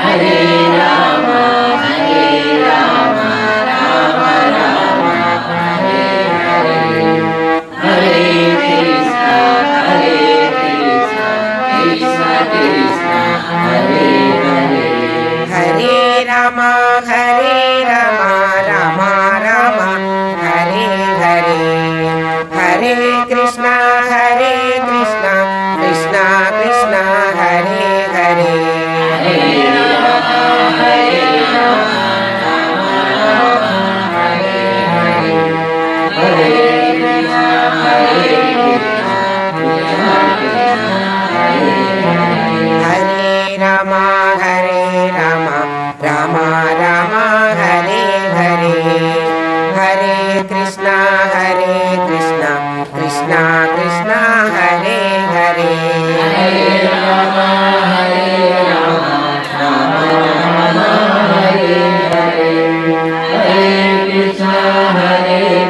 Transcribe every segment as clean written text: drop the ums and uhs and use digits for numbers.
Hare Rama, Hare Rama, Rama Rama, Hare Hare, Hare Krishna, Hare Krishna, Krishna Krishna, Hare Hare, Hare Rama, Hare Rama, Rama Rama, Hare Hare, Hare Krishna, Krishna Krishna, Hare Hare, Hare Rama, Hare Rama, Rama Rama, Hare Hare, Hare Krishna, Krishna Krishna, Hare Hare, Hare Rama, Hare Rama, Rama Rama, Hare Hare, Hare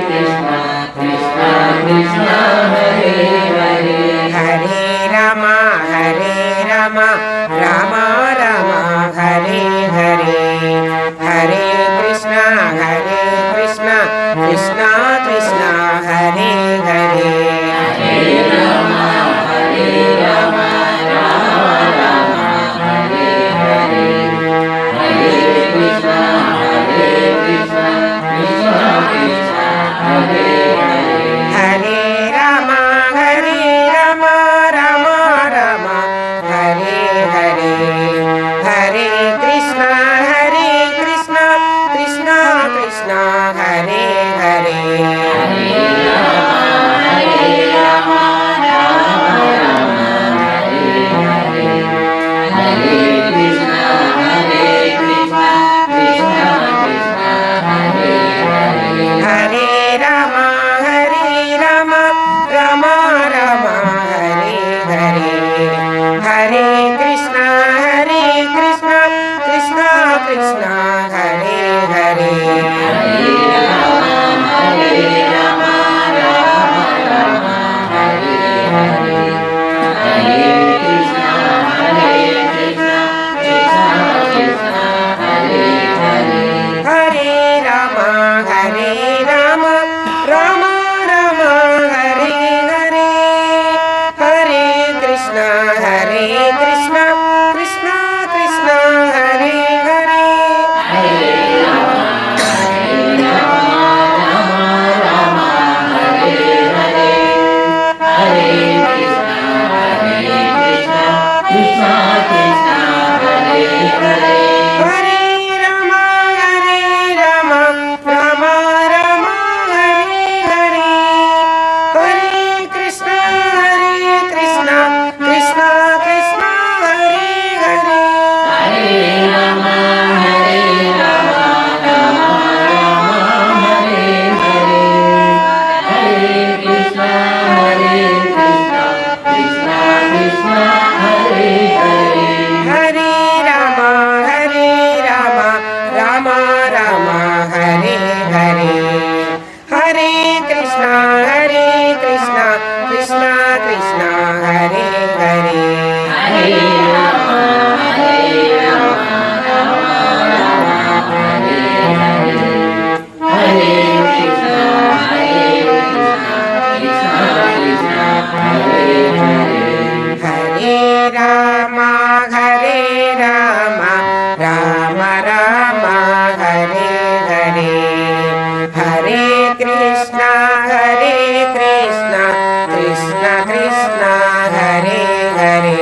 Krishna, Krishna Krishna, Hare Hare, Hare Rama, Hare Rama, Rama Rama, Hare Hare, Hare Krishna, Krishna Krishna, Hare Hare, Hare Rama, Hare Rama, Rama Rama, Hare Hare, Hare Krishna, Krishna Krishna, Hare Hare, Hare Rama, Hare Rama, Rama Rama, Hare Hare, Hare Krishna, Krishna Krishna, Hare Hare, Hare Rama, Hare Rama, Rama Rama, Hare Hare, Hare Krishna, Krishna Krishna, Hare Hare, Hare Rama, Hare Rama, Rama Rama, Hare Hare, Hare Krishna, Krishna Krishna, Hare Hare, Hare Rama, Hare Rama, Rama Rama, Hare Hare, Hare Krishna, Krishna Krishna, Hare Hare, Hare Rama, Hare Rama, Rama Rama, Hare Hare, Hare Krishna, Krishna Krishna, Hare Hare, Hare Rama, Hare Rama, Rama Rama, Hare Hare, Hare Krishna, Krishna Krishna, Hare Hare, Hare Rama, Hare Rama, Rama Rama, Hare Hare, Hare Krishna, Krishna Krishna, Hare Hare, Hare Rama, Hare Rama, Rama Rama, Hare Hare, Hare Krishna, Krishna Krishna, Hare Hare, Hare Rama, Hare Rama, Rama Rama, Hare Hare, Hare Krishna, Krishna Krishna, Hare Hare, Hare Rama, Hare Rama, Rama Rama, Hare Hare, Hare Krishna, Krishna Krishna, Hare Hare, Hare Rama, Hare Rama, Rama Rama, Hare Hare, Hare Krishna, Krishna Krishna, Hare Hare, Hare Rama, Hare Rama, Rama Rama, Hare Hare, Hare Krishna, Krishna Krishna, Hare Hare, Hare Rama, Hare Rama, Rama Rama, Hare Hare, Hare Krishna, Krishna Krishna, Hare Hare,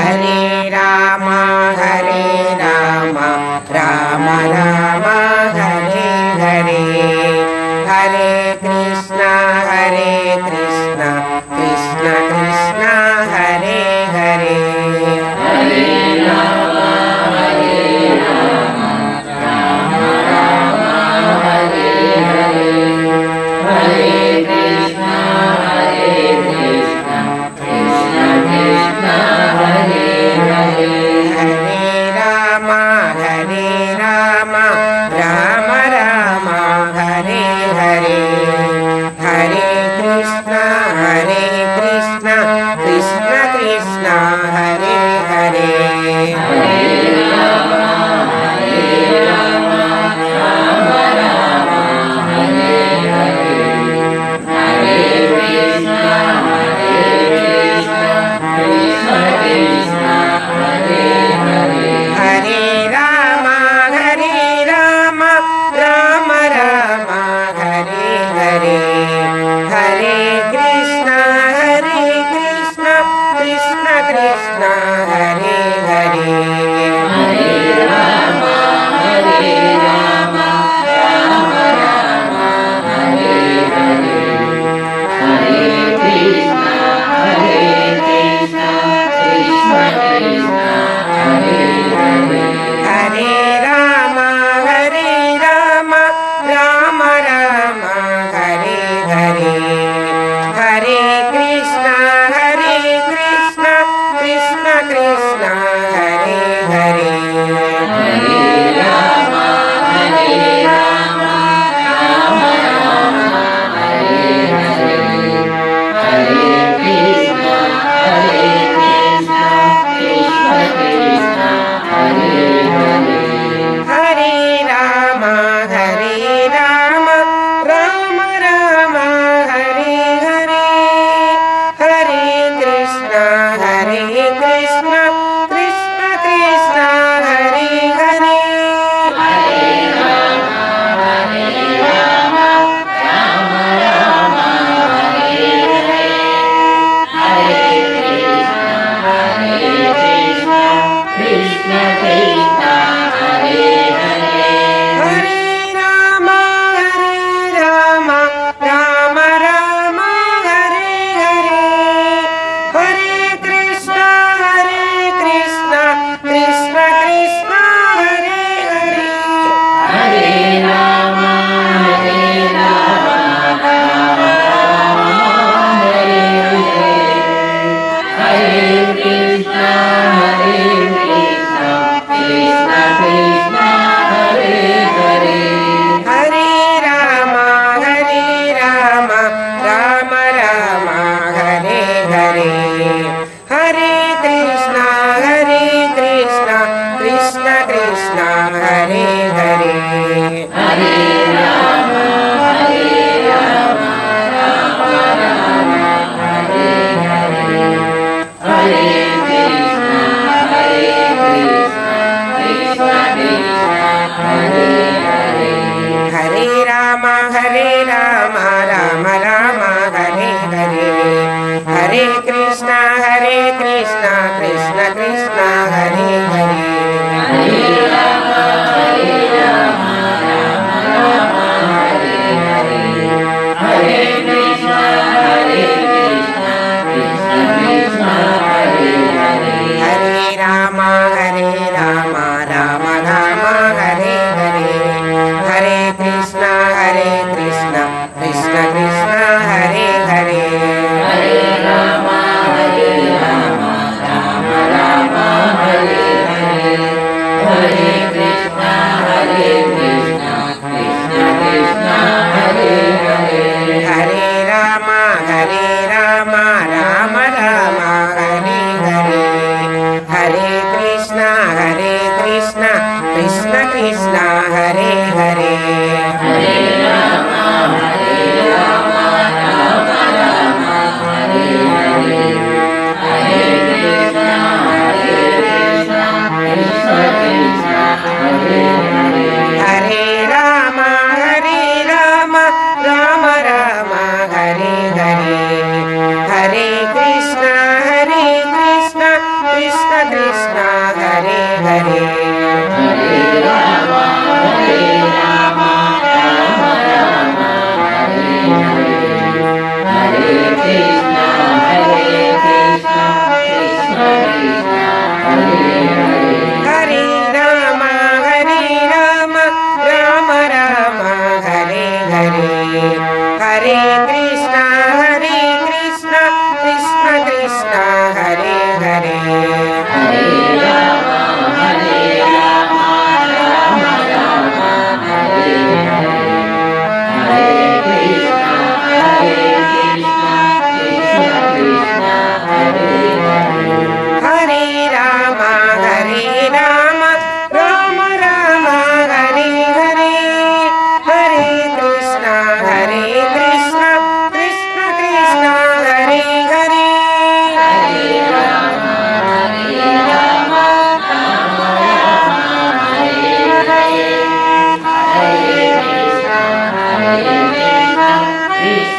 Hare Rama, Hare Hare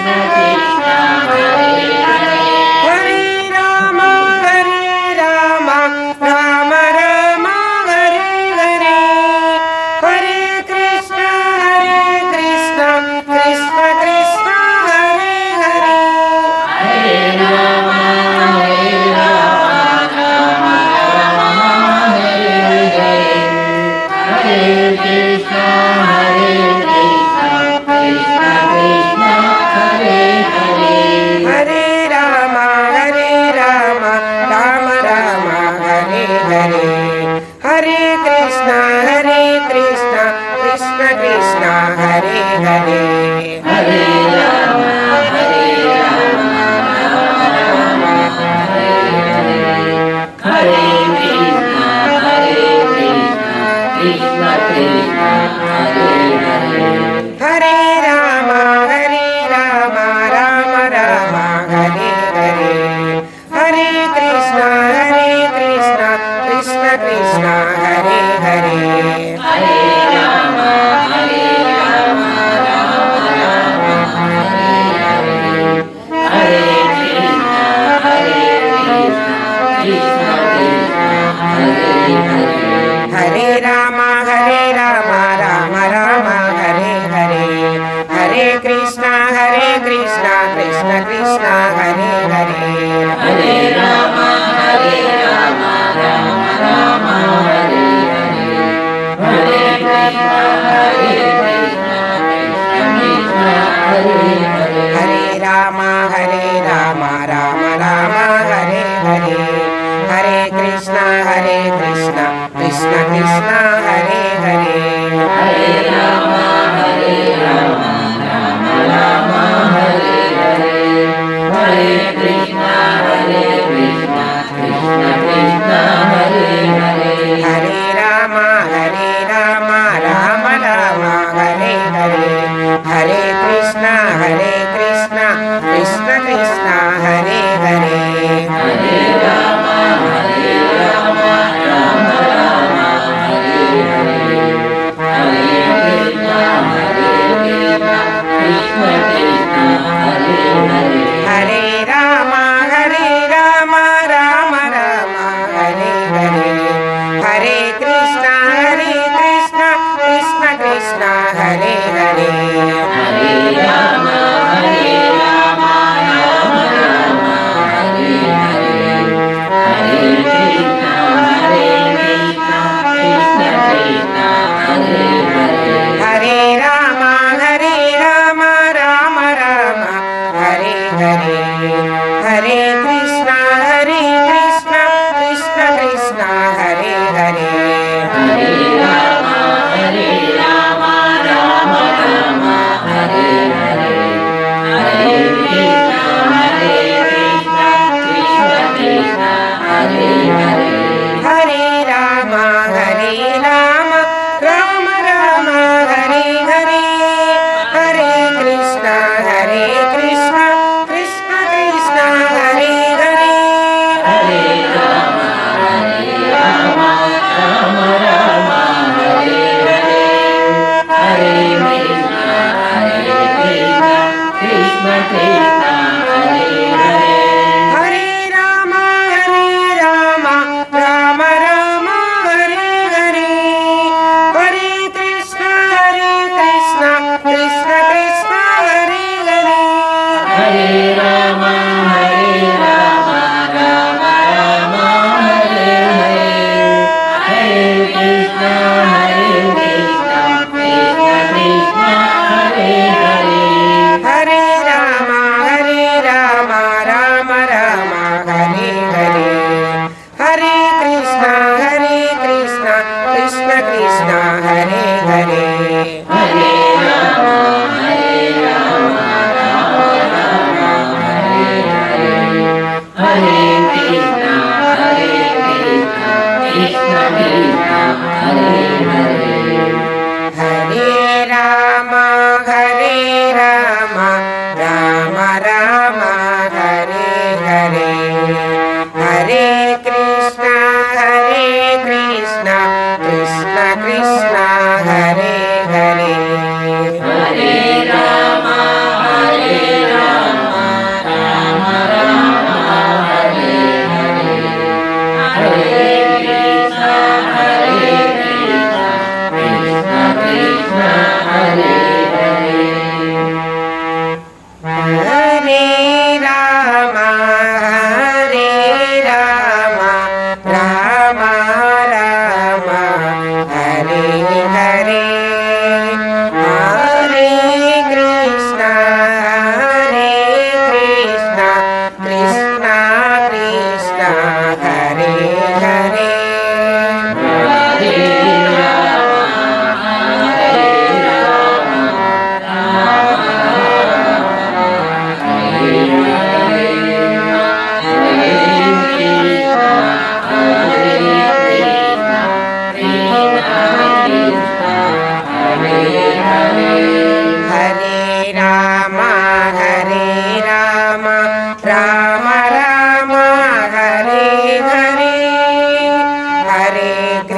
Hare Rama, Hare Rama.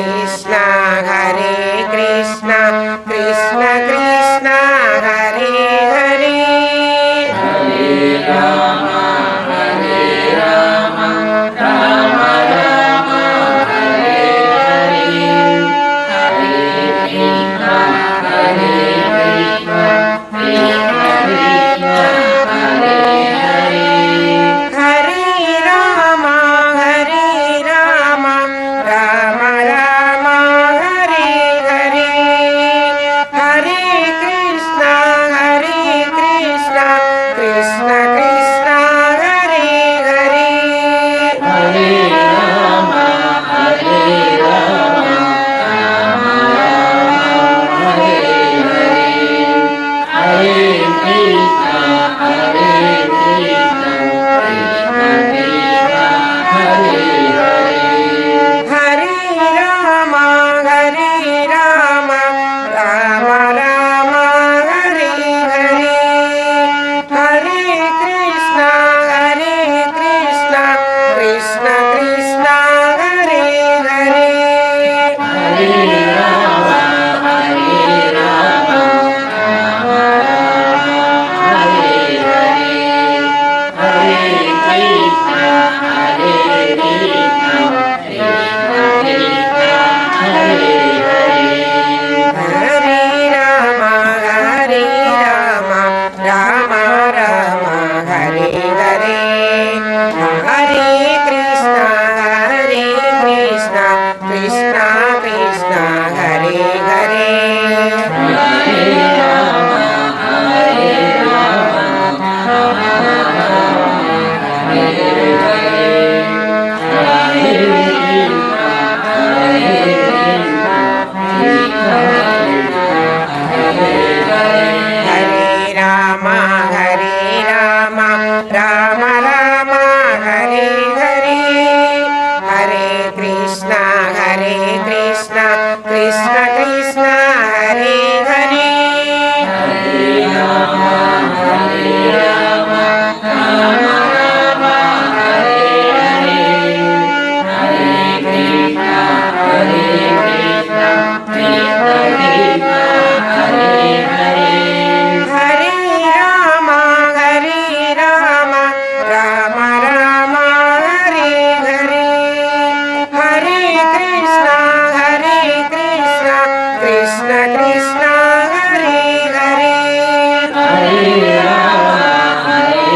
Krishna हरे कृष्ण कृष्ण कृष्ण हरे हरे हरे राम राम राम हरे हरे हरे कृष्ण हरे कृष्ण कृष्ण कृष्ण हरे हरे हरे राम राम राम हरे हरे हरे कृष्ण कृष्ण कृष्ण हरे हरे हरे राम राम राम हरे हरे हरे कृष्ण कृष्ण कृष्ण हरे हरे हरे राम राम राम हरे हरे हरे कृष्ण कृष्ण कृष्ण हरे हरे हरे राम राम हरे हरे हरे कृष्ण कृष्ण कृष्ण हरे हरे हरे राम राम राम हरे हरे हरे कृष्ण कृष्ण कृष्ण हरे हरे हरे राम हरे हरे हरे कृष्ण हरे हरे हरे राम राम राम हरे हरे हरे कृष्ण कृष्ण कृष्ण हरे हरे हरे राम राम राम हरे हरे हरे कृष्ण कृष्ण कृष्ण हरे हरे हरे राम राम राम हरे हरे हरे कृष्ण कृष्ण कृष्ण हरे हरे हरे राम हरे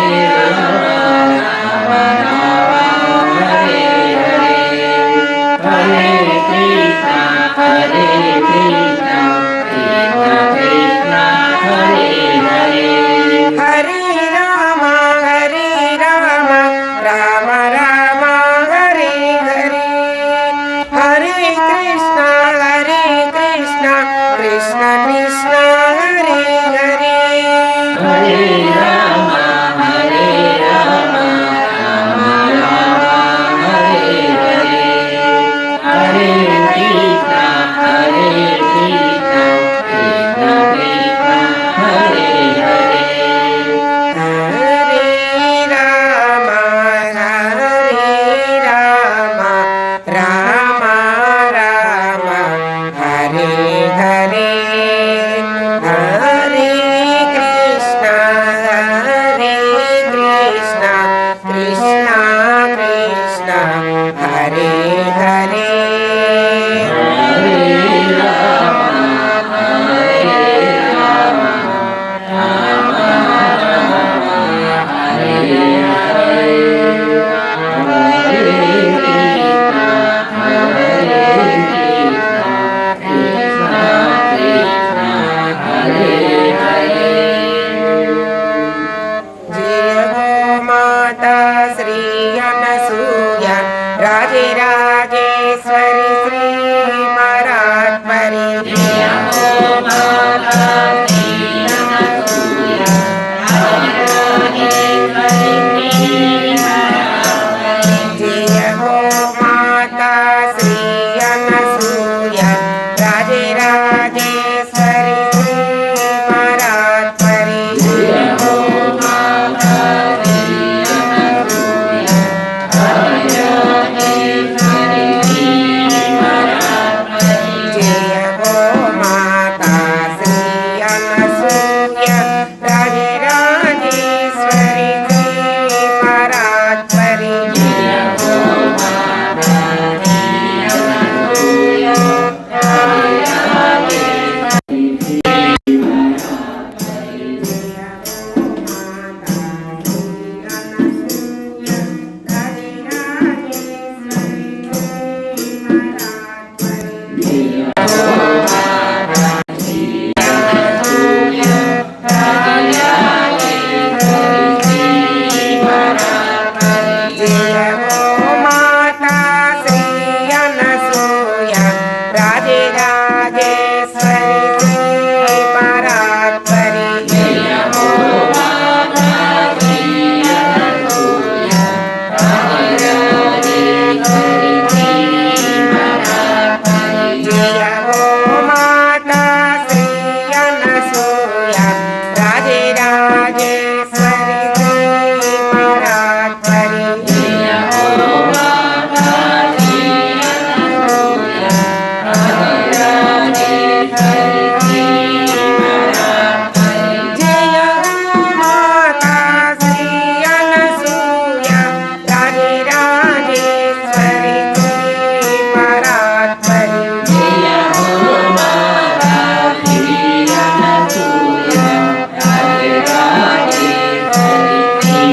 हरे हरे कृष्ण कृष्ण कृष्ण हरे हरे हरे राम राम राम हरे हरे हरे कृष्ण कृष्ण రాజరాజేశ్వరి శ్రీ పరాత్పరి జయ హో మాతా శ్రీ అనసూయ రాజరాజేశ్వరి శ్రీ పరాత్పరి జయ హో మాతా శ్రీ అనసూయ రాజరాజేశ్వరి శ్రీ పరాత్పరి జయ హో మాతా శ్రీ అనసూయ రాజరాజేశ్వరి శ్రీ పరాత్పరి జయ హో మాతా శ్రీ అనసూయ రాజరాజేశ్వరి శ్రీ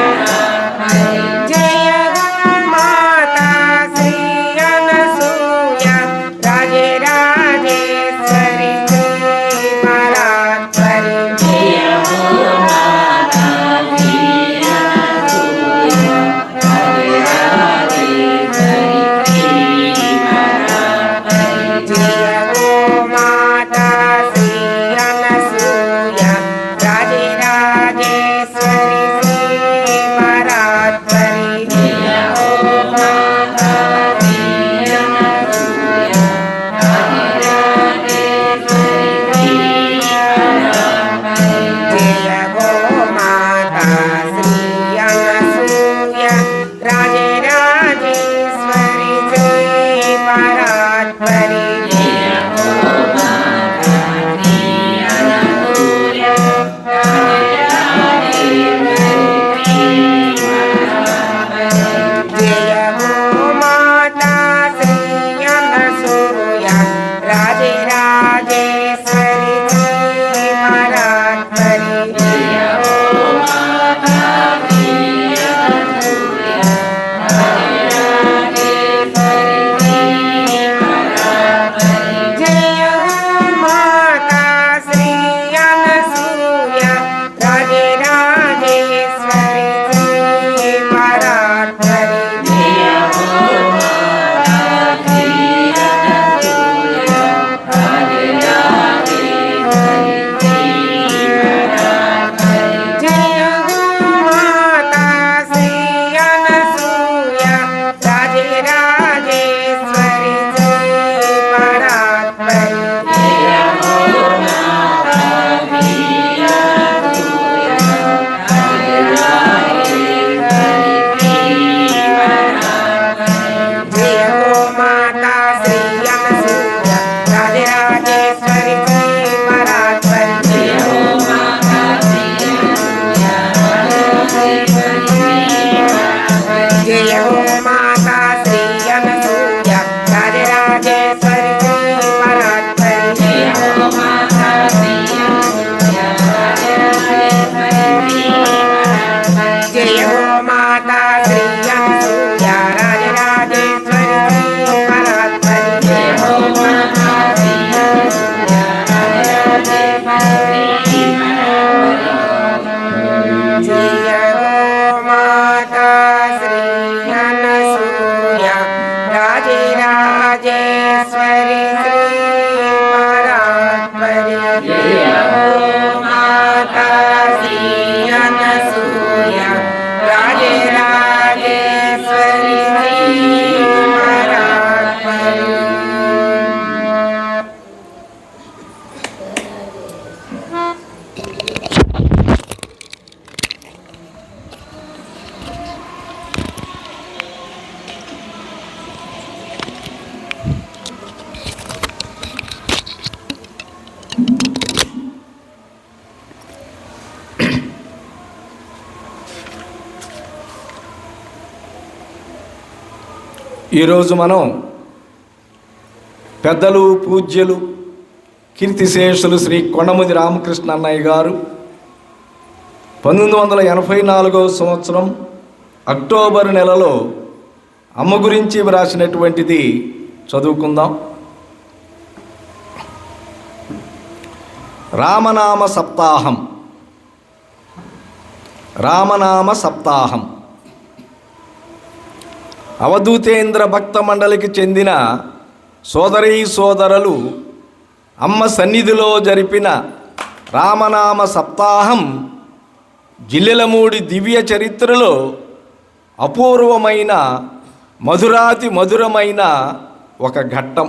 పరాత్పరి జయ హో మాతా శ్రీ అనసూయ రాజరాజేశ్వరి శ్రీ పరాత్పరి జయ హో మాతా శ్రీ అనసూయ రాజరాజేశ్వరి శ్రీ పరాత్పరి జయ హో మాతా శ్రీ అనసూయ రాజరాజేశ్వరి శ్రీ పరాత్పరి జయ హో మాతా శ్రీ అనసూయ రాజరాజేశ్వరి శ్రీ పరాత్పరి జయ హో మాతా శ్రీ అనసూయ రాజరాజేశ్వరి శ్రీ పరాత్పరి జయ హో మాతా శ్రీ అనసూయ రాజరాజేశ్వరి శ్రీ పరాత్పరి జయ హో మాతా శ్రీ అనసూయ రాజరాజేశ్వరి శ్రీ పరాత్పరి జయ హో మాతా శ్రీ అనసూయ రాజరాజేశ్వరి శ్రీ పరాత్పరి జయ హో మాతా శ్రీ అనసూయ రాజరాజేశ్వరి శ్రీ పరాత్పరి జయ హో మాతా శ్రీ అనసూయ రాజరాజేశ్వరి శ్రీ పరాత్పరి జయ హో మాతా శ్రీ అనసూయ రాజరాజేశ్వరి శ్రీ పరాత్పరి జయ హో మాతా శ్రీ అనసూయ రాజరాజేశ్వరి శ్రీ పరాత్పరి జయ హో మాతా శ్రీ అనసూయ రాజరాజేశ్వరి శ్రీ పరాత్పరి జయ హో మాతా శ్రీ అనసూయ రాజరాజేశ్వరి శ్రీ పరాత్పరి జయ హో మాతా శ్రీ అనసూయ రాజరాజేశ్వరి శ్రీ పరాత్పరి జయ హో మాతా శ్రీ అనసూయ రాజరాజేశ్వరి శ్రీ పరాత్పరి జయ హో మాతా శ్రీ అనసూయ రాజరాజేశ్వరి శ్రీ పరాత్పరి జయ హో మాతా శ్రీ అనసూయ రాజరాజేశ్వరి శ్రీ పరాత్పరి జయ హో మాతా శ్రీ అనసూయ రాజరాజేశ్వరి శ్రీ పరాత్పరి జయ హో మాతా శ్రీ అనసూయ రాజరాజేశ్వరి శ్రీ పరాత్పరి జయ హో మాతా శ్రీ అనసూయ రాజరాజేశ్వరి శ్రీ పరాత్పరి ఈరోజు మనం పెద్దలు పూజ్యులు కీర్తిశేషులు శ్రీ కొండముది రామకృష్ణ అన్నయ్య గారు 1984వ సంవత్సరం అక్టోబర్ నెలలో అమ్మ గురించి వ్రాసినటువంటిది చదువుకుందాం. రామనామ సప్తాహం. రామనామ సప్తాహం అవధూతేంద్ర భక్త మండలికి చెందిన సోదరీ సోదరులు అమ్మ సన్నిధిలో జరిపిన రామనామ సప్తాహం జిల్లెలమూడి దివ్య చరిత్రలో అపూర్వమైన మధురాతి మధురమైన ఒక ఘట్టం.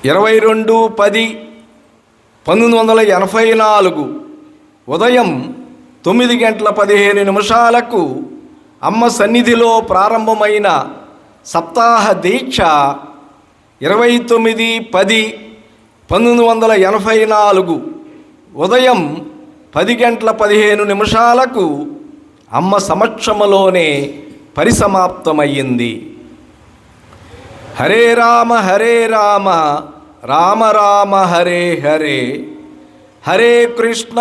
22/10/1984 ఉదయం 9:15 అమ్మ సన్నిధిలో ప్రారంభమైన సప్తాహ దీక్ష 29/10/1984 ఉదయం 10:15 అమ్మ సమక్షములోనే పరిసమాప్తమయ్యింది. హరే రామ రామ రామ హరే హరే, హరే కృష్ణ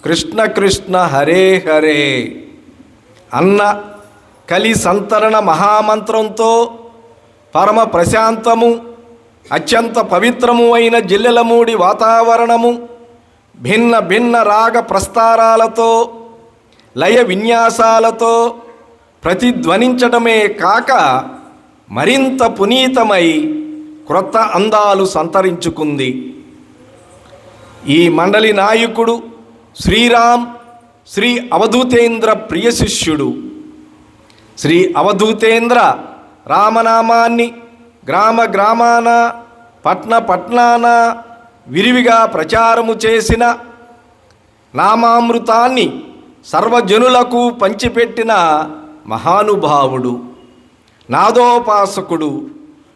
కృష్ణ కృష్ణ హరే హరే అన్న కలి సంతరణ మహామంత్రంతో పరమ ప్రశాంతము అత్యంత పవిత్రము అయిన జిల్లెలమూడి వాతావరణము భిన్న భిన్న రాగ ప్రస్తారాలతో లయ విన్యాసాలతో ప్రతిధ్వనించటమే కాక మరింత పునీతమై క్రొత్త అందాలు సంతరించుకుంది. ఈ మండలి నాయకుడు శ్రీరామ్ శ్రీ అవధూతేంద్ర ప్రియ శిష్యుడు. శ్రీ అవధూతేంద్ర రామనామాన్ని గ్రామ గ్రామాన పట్న పట్నాన విరివిగా ప్రచారము చేసిన, నామామృతాన్ని సర్వజనులకు పంచిపెట్టిన మహానుభావుడు, నాదోపాసకుడు,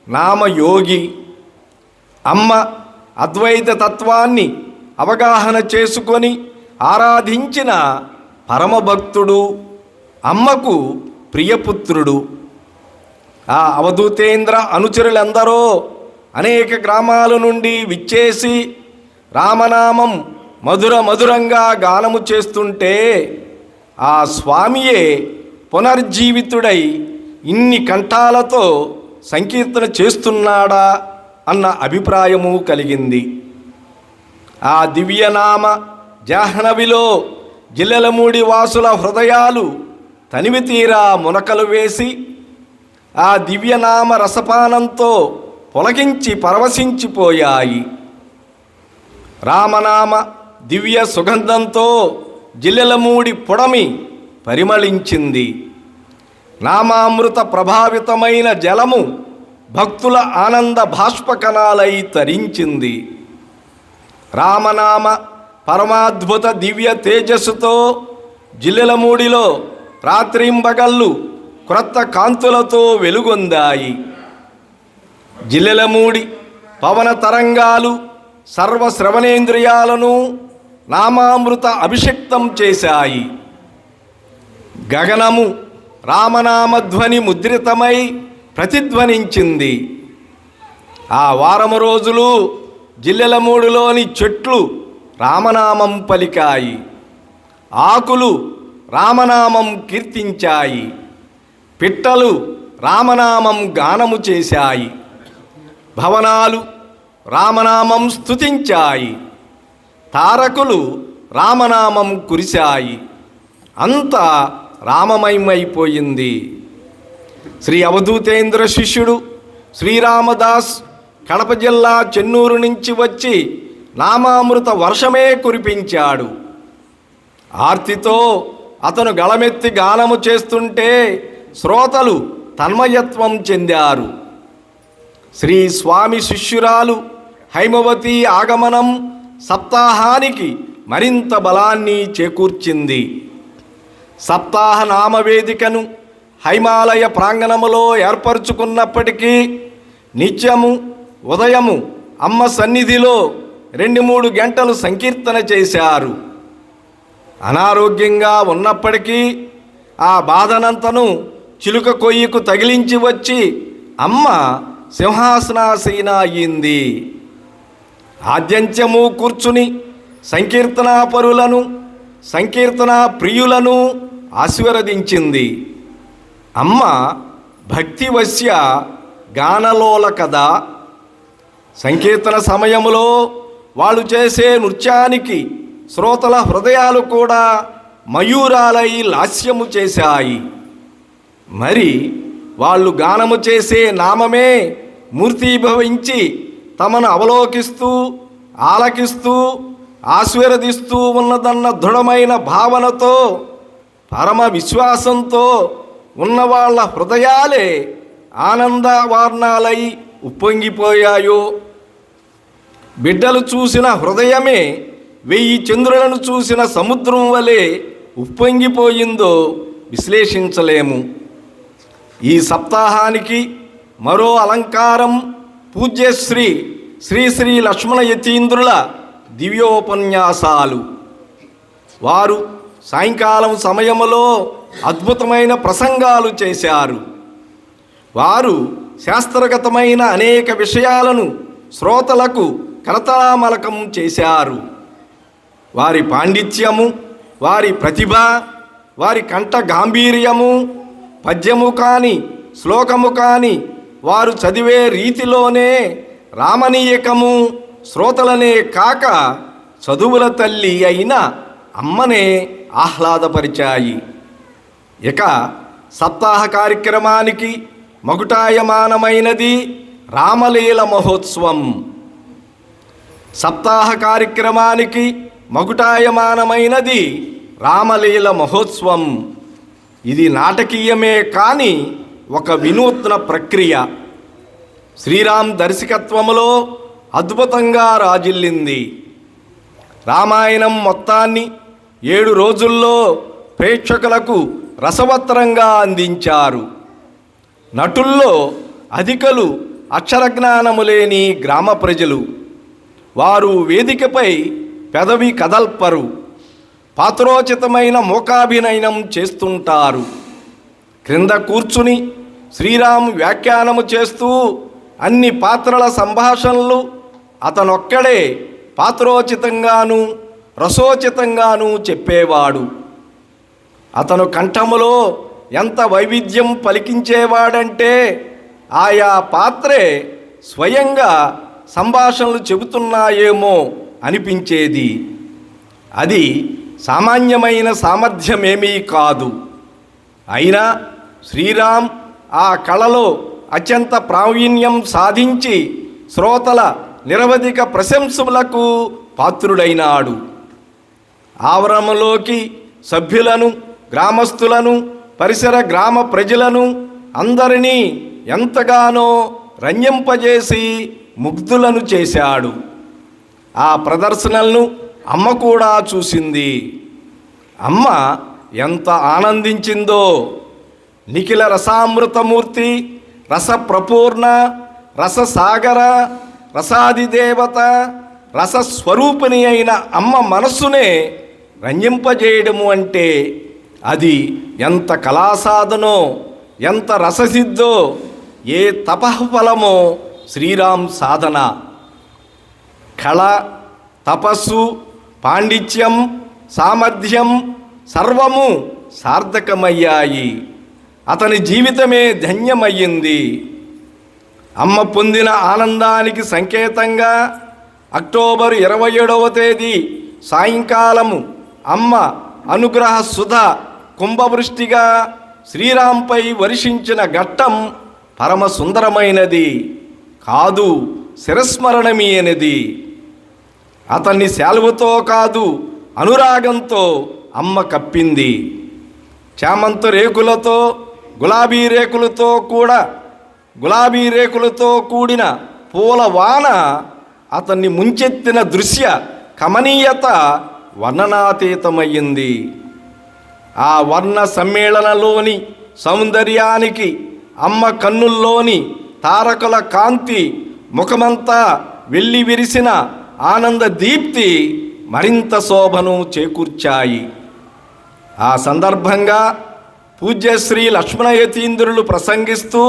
నామయోగి. అమ్మ అద్వైత తత్వాన్ని అవగాహన చేసుకొని ఆరాధించిన పరమభక్తుడు, అమ్మకు ప్రియపుత్రుడు. ఆ అవధూతేంద్ర అనుచరులందరూ అనేక గ్రామాల నుండి విచ్చేసి రామనామం మధుర మధురంగా గానము చేస్తుంటే ఆ స్వామియే పునర్జీవితుడై ఇన్ని కంఠాలతో సంకీర్తన చేస్తున్నాడా అన్న అభిప్రాయము కలిగింది. ఆ దివ్యనామ జాహ్నవిలో జిల్లెలమూడి వాసుల హృదయాలు తనివి తీరా మునకలు వేసి ఆ దివ్యనామ రసపానంతో పొలగించి పరవశించిపోయాయి. రామనామ దివ్య సుగంధంతో జిల్లెలమూడి పొడమి పరిమళించింది. నామామృత ప్రభావితమైన జలము భక్తుల ఆనంద బాష్పకణాలై తరించింది. రామనామ పరమాద్భుత దివ్య తేజస్సుతో జిల్లెలమూడిలో రాత్రింబగళ్ళు క్రొత్త కాంతులతో వెలుగొందాయి. జిల్లెలమూడి పవన తరంగాలు సర్వశ్రవణేంద్రియాలను నామామృత అభిషిక్తం చేశాయి. గగనము రామనామధ్వని ముద్రితమై ప్రతిధ్వనించింది. ఆ వారము రోజులు జిల్లెలమూడిలోని చెట్లు రామనామం పలికాయి, ఆకులు రామనామం కీర్తించాయి, పిట్టలు రామనామం గానము చేశాయి, భవనాలు రామనామం స్తుతించాయి, తారకులు రామనామం కురిశాయి. అంతా రామమయమైపోయింది. శ్రీ అవధూతేంద్ర శిష్యుడు శ్రీరామదాస్ కడప జిల్లా చెన్నూరు నుంచి వచ్చి నామామృత వర్షమే కురిపించాడు. ఆర్తితో అతను గళమెత్తి గానము చేస్తుంటే శ్రోతలు తన్మయత్వం చెందారు. శ్రీ స్వామి శిష్యురాలు హైమవతి ఆగమనం సప్తాహానికి మరింత బలాన్ని చేకూర్చింది. సప్తాహ నామవేదికను హైమాలయ ప్రాంగణములో ఏర్పరచుకున్నప్పటికీ నిత్యము ఉదయము అమ్మ సన్నిధిలో 2-3 గంటలు సంకీర్తన చేశారు. అనారోగ్యంగా ఉన్నప్పటికీ ఆ బాధనంతను చిలుక కొయ్యకు తగిలించి వచ్చి అమ్మ సింహాసనాసీన అయ్యింది. ఆద్యంత్యము కూర్చుని సంకీర్తనా పరులను సంకీర్తనా ప్రియులను ఆశీర్వదించింది. అమ్మ భక్తివశ్య గానలోల కదా. సంకీర్తన సమయంలో వాళ్ళు చేసే నృత్యానికి శ్రోతల హృదయాలు కూడా మయూరాలై లాస్యము చేశాయి. మరి వాళ్ళు గానము చేసే నామమే మూర్తీభవించి తమను అవలోకిస్తూ ఆలకిస్తూ ఆశీర్వదిస్తూ ఉన్నదన్న దృఢమైన భావనతో పరమ విశ్వాసంతో ఉన్నవాళ్ల హృదయాలే ఆనందవర్ణాలై ఉప్పొంగిపోయాయో. బిడ్డలు చూసిన హృదయమే 1000 చంద్రులను చూసిన సముద్రం వలె ఉప్పొంగిపోయిందో విశ్లేషించలేము. ఈ సప్తాహానికి మరో అలంకారం పూజ్యశ్రీ శ్రీ శ్రీ లక్ష్మణ యతీంద్రుల దివ్యోపన్యాసాలు. వారు సాయంకాలం సమయంలో అద్భుతమైన ప్రసంగాలు చేశారు. వారు శాస్త్రగతమైన అనేక విషయాలను శ్రోతలకు కరతలామలకం చేశారు. వారి పాండిత్యము, వారి ప్రతిభ, వారి కంఠ గాంభీర్యము, పద్యము కాని శ్లోకము కాని వారు చదివే రీతిలోనే రామణీయకము శ్రోతలనే కాక చదువుల తల్లి అయిన అమ్మనే ఆహ్లాదపరిచాయి. ఇక సప్తాహ కార్యక్రమానికి మగుటాయమానమైనది రామలీల మహోత్సవం. సప్తాహ కార్యక్రమానికి మగుటాయమానమైనది రామలీల మహోత్సవం. ఇది నాటకీయమే కానీ ఒక వినూత్న ప్రక్రియ. శ్రీరామ్ దర్శకత్వములో అద్భుతంగా రాజిల్లింది. రామాయణం మొత్తాన్ని 7 రోజుల్లో ప్రేక్షకులకు రసవత్తరంగా అందించారు. నటుల్లో అధికులు అక్షరజ్ఞానము లేని గ్రామ ప్రజలు. వారు వేదికపై పెదవి కదల్పరు. పాత్రోచితమైన మూకాభినయనం చేస్తుంటారు. క్రింద కూర్చుని శ్రీరామ్ వ్యాఖ్యానము చేస్తూ అన్ని పాత్రల సంభాషణలు అతనొక్కడే పాత్రోచితంగాను రసోచితంగాను చెప్పేవాడు. అతను కంఠములో ఎంత వైవిధ్యం పలికించేవాడంటే ఆయా పాత్రే స్వయంగా సంభాషణలు చెబుతున్నాయేమో అనిపించేది. అది సామాన్యమైన సామర్థ్యమేమీ కాదు. అయినా శ్రీరామ్ ఆ కళలో అత్యంత ప్రావీణ్యం సాధించి శ్రోతల నిరవధిక ప్రశంసలకు పాత్రుడైనాడు. ఆవరణలోకి సభ్యులను, గ్రామస్తులను, పరిసర గ్రామ ప్రజలను అందరినీ ఎంతగానో రంజింపజేసి ముగ్ధులను చేశాడు. ఆ ప్రదర్శనలను అమ్మ కూడా చూసింది. అమ్మ ఎంత ఆనందించిందో. నిఖిల రసామృతమూర్తి, రసప్రపూర్ణ, రససాగర, రసాదిదేవత, రసస్వరూపిణి అయిన అమ్మ మనస్సునే రంజింపజేయడము అంటే అది ఎంత కళాసాధనో, ఎంత రససిద్ధో, ఏ తపఃఫలమో శ్రీరామ్ సాధన. కళ, తపస్సు, పాండిత్యం, సామర్థ్యం సర్వము సార్థకమయ్యాయి. అతని జీవితమే ధన్యమయ్యింది. అమ్మ పొందిన ఆనందానికి సంకేతంగా అక్టోబర్ 27వ తేదీ సాయంకాలము అమ్మ అనుగ్రహ సుధ కుంభవృష్టిగా శ్రీరాంపై వర్షించిన ఘట్టం పరమ సుందరమైనది కాదు, శిరస్మరణమీయనిది. అతన్ని శాలువతో కాదు, అనురాగంతో అమ్మ కప్పింది. చామంతి రేకులతో, గులాబీ రేకులతో కూడిన పూల వాన అతన్ని ముంచెత్తిన దృశ్య కమనీయత వర్ణనాతీతమయ్యింది. ఆ వర్ణ సమ్మేళనలోని సౌందర్యానికి అమ్మ కన్నుల్లోని తారకల కాంతి, ముఖమంతా వెల్లి విరిసిన ఆనంద దీప్తి మరింత శోభను చేకూర్చాయి. ఆ సందర్భంగా పూజ్యశ్రీ లక్ష్మణయతీంద్రులు ప్రసంగిస్తూ,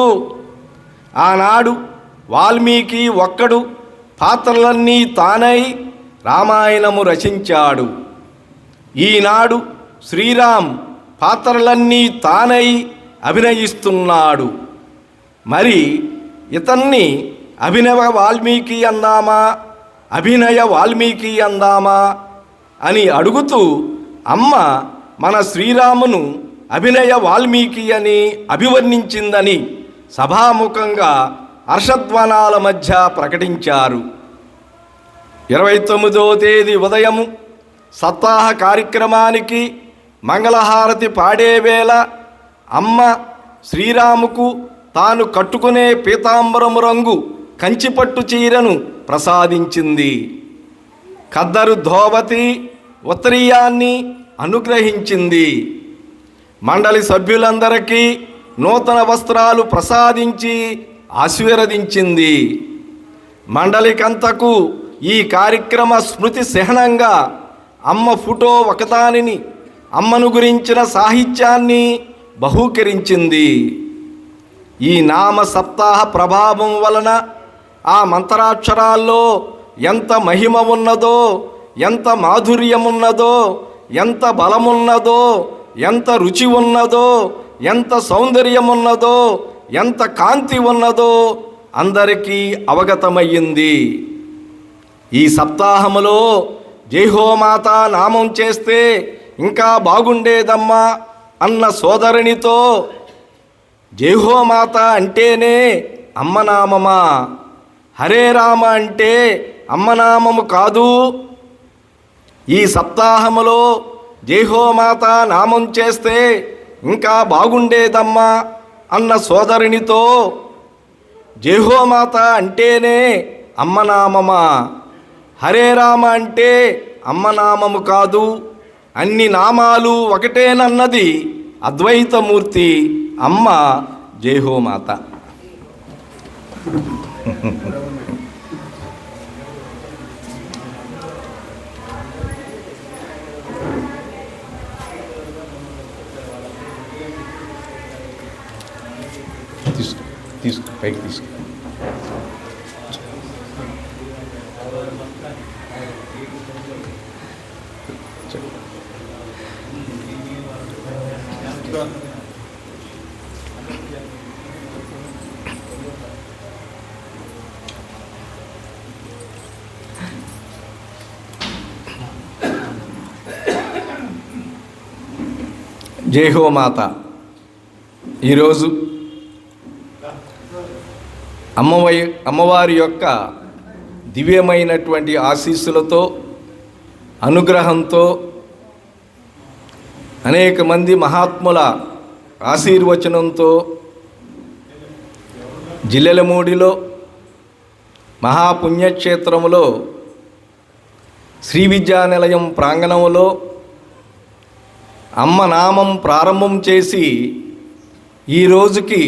ఆనాడు వాల్మీకి ఒక్కడు పాత్రలన్నీ తానై రామాయణము రచించాడు. ఈనాడు శ్రీరామ్ పాత్రలన్నీ తానై అభినయిస్తున్నాడు. మరి ఇతన్ని అభినయ వాల్మీకి అందామా అని అడుగుతూ అమ్మ మన శ్రీరామును అభినయ వాల్మీకి అని అభివర్ణించిందని సభాముఖంగా హర్షధ్వానాల మధ్య ప్రకటించారు. 29వ తేదీ ఉదయం సప్తాహ కార్యక్రమానికి మంగళహారతి పాడే వేళ అమ్మ శ్రీరాముకు తాను కట్టుకునే పీతాంబరము రంగు కంచిపట్టు చీరను ప్రసాదించింది. ఖద్దరు ధోవతి ఉత్తరీయాన్ని అనుగ్రహించింది. మండలి సభ్యులందరికీ నూతన వస్త్రాలు ప్రసాదించి ఆశీర్వదించింది. మండలికంతకు ఈ కార్యక్రమ స్మృతి చిహ్నంగా అమ్మ ఫోటో ఒకదానిని అమ్మను గురించిన సాహిత్యాన్ని బహూకరించింది. ఈ నామ సప్తాహ ప్రభావం వలన ఆ మంత్రాక్షరాల్లో ఎంత మహిమ ఉన్నదో, ఎంత మాధుర్యం ఉన్నదో, ఎంత బలమున్నదో, ఎంత రుచి ఉన్నదో, ఎంత సౌందర్యం ఉన్నదో, ఎంత కాంతి ఉన్నదో అందరికీ అవగతమయ్యింది. ఈ సప్తాహములో జైహోమాత నామం చేస్తే ఇంకా బాగుండేదమ్మా అన్న సోదరునితో జైహోమాత అంటేనే అమ్మనామమా, హరే రామ అంటే అమ్మనామము కాదు. ఈ సప్తాహములో జైహోమాత నామం చేస్తే ఇంకా బాగుండేదమ్మా అన్న సోదరునితో జైహోమాత అంటేనే అమ్మనామమా, హరే రామ అంటే అమ్మనామము కాదు, అన్ని నామాలు ఒకటేనన్నది అద్వైతమూర్తి అమ్మ జైహోమాత. తీసుకో పైకి తీసుకో. జైహోమాత. ఈరోజు అమ్మవారి యొక్క దివ్యమైనటువంటి ఆశీస్సులతో అనుగ్రహంతో అనేక మంది మహాత్ముల ఆశీర్వచనంతో జిల్లెలమూడిలో మహాపుణ్యక్షేత్రములో శ్రీ విద్యానిలయం ప్రాంగణంలో అమ్మ నామం ప్రారంభం చేసి ఈ రోజుకి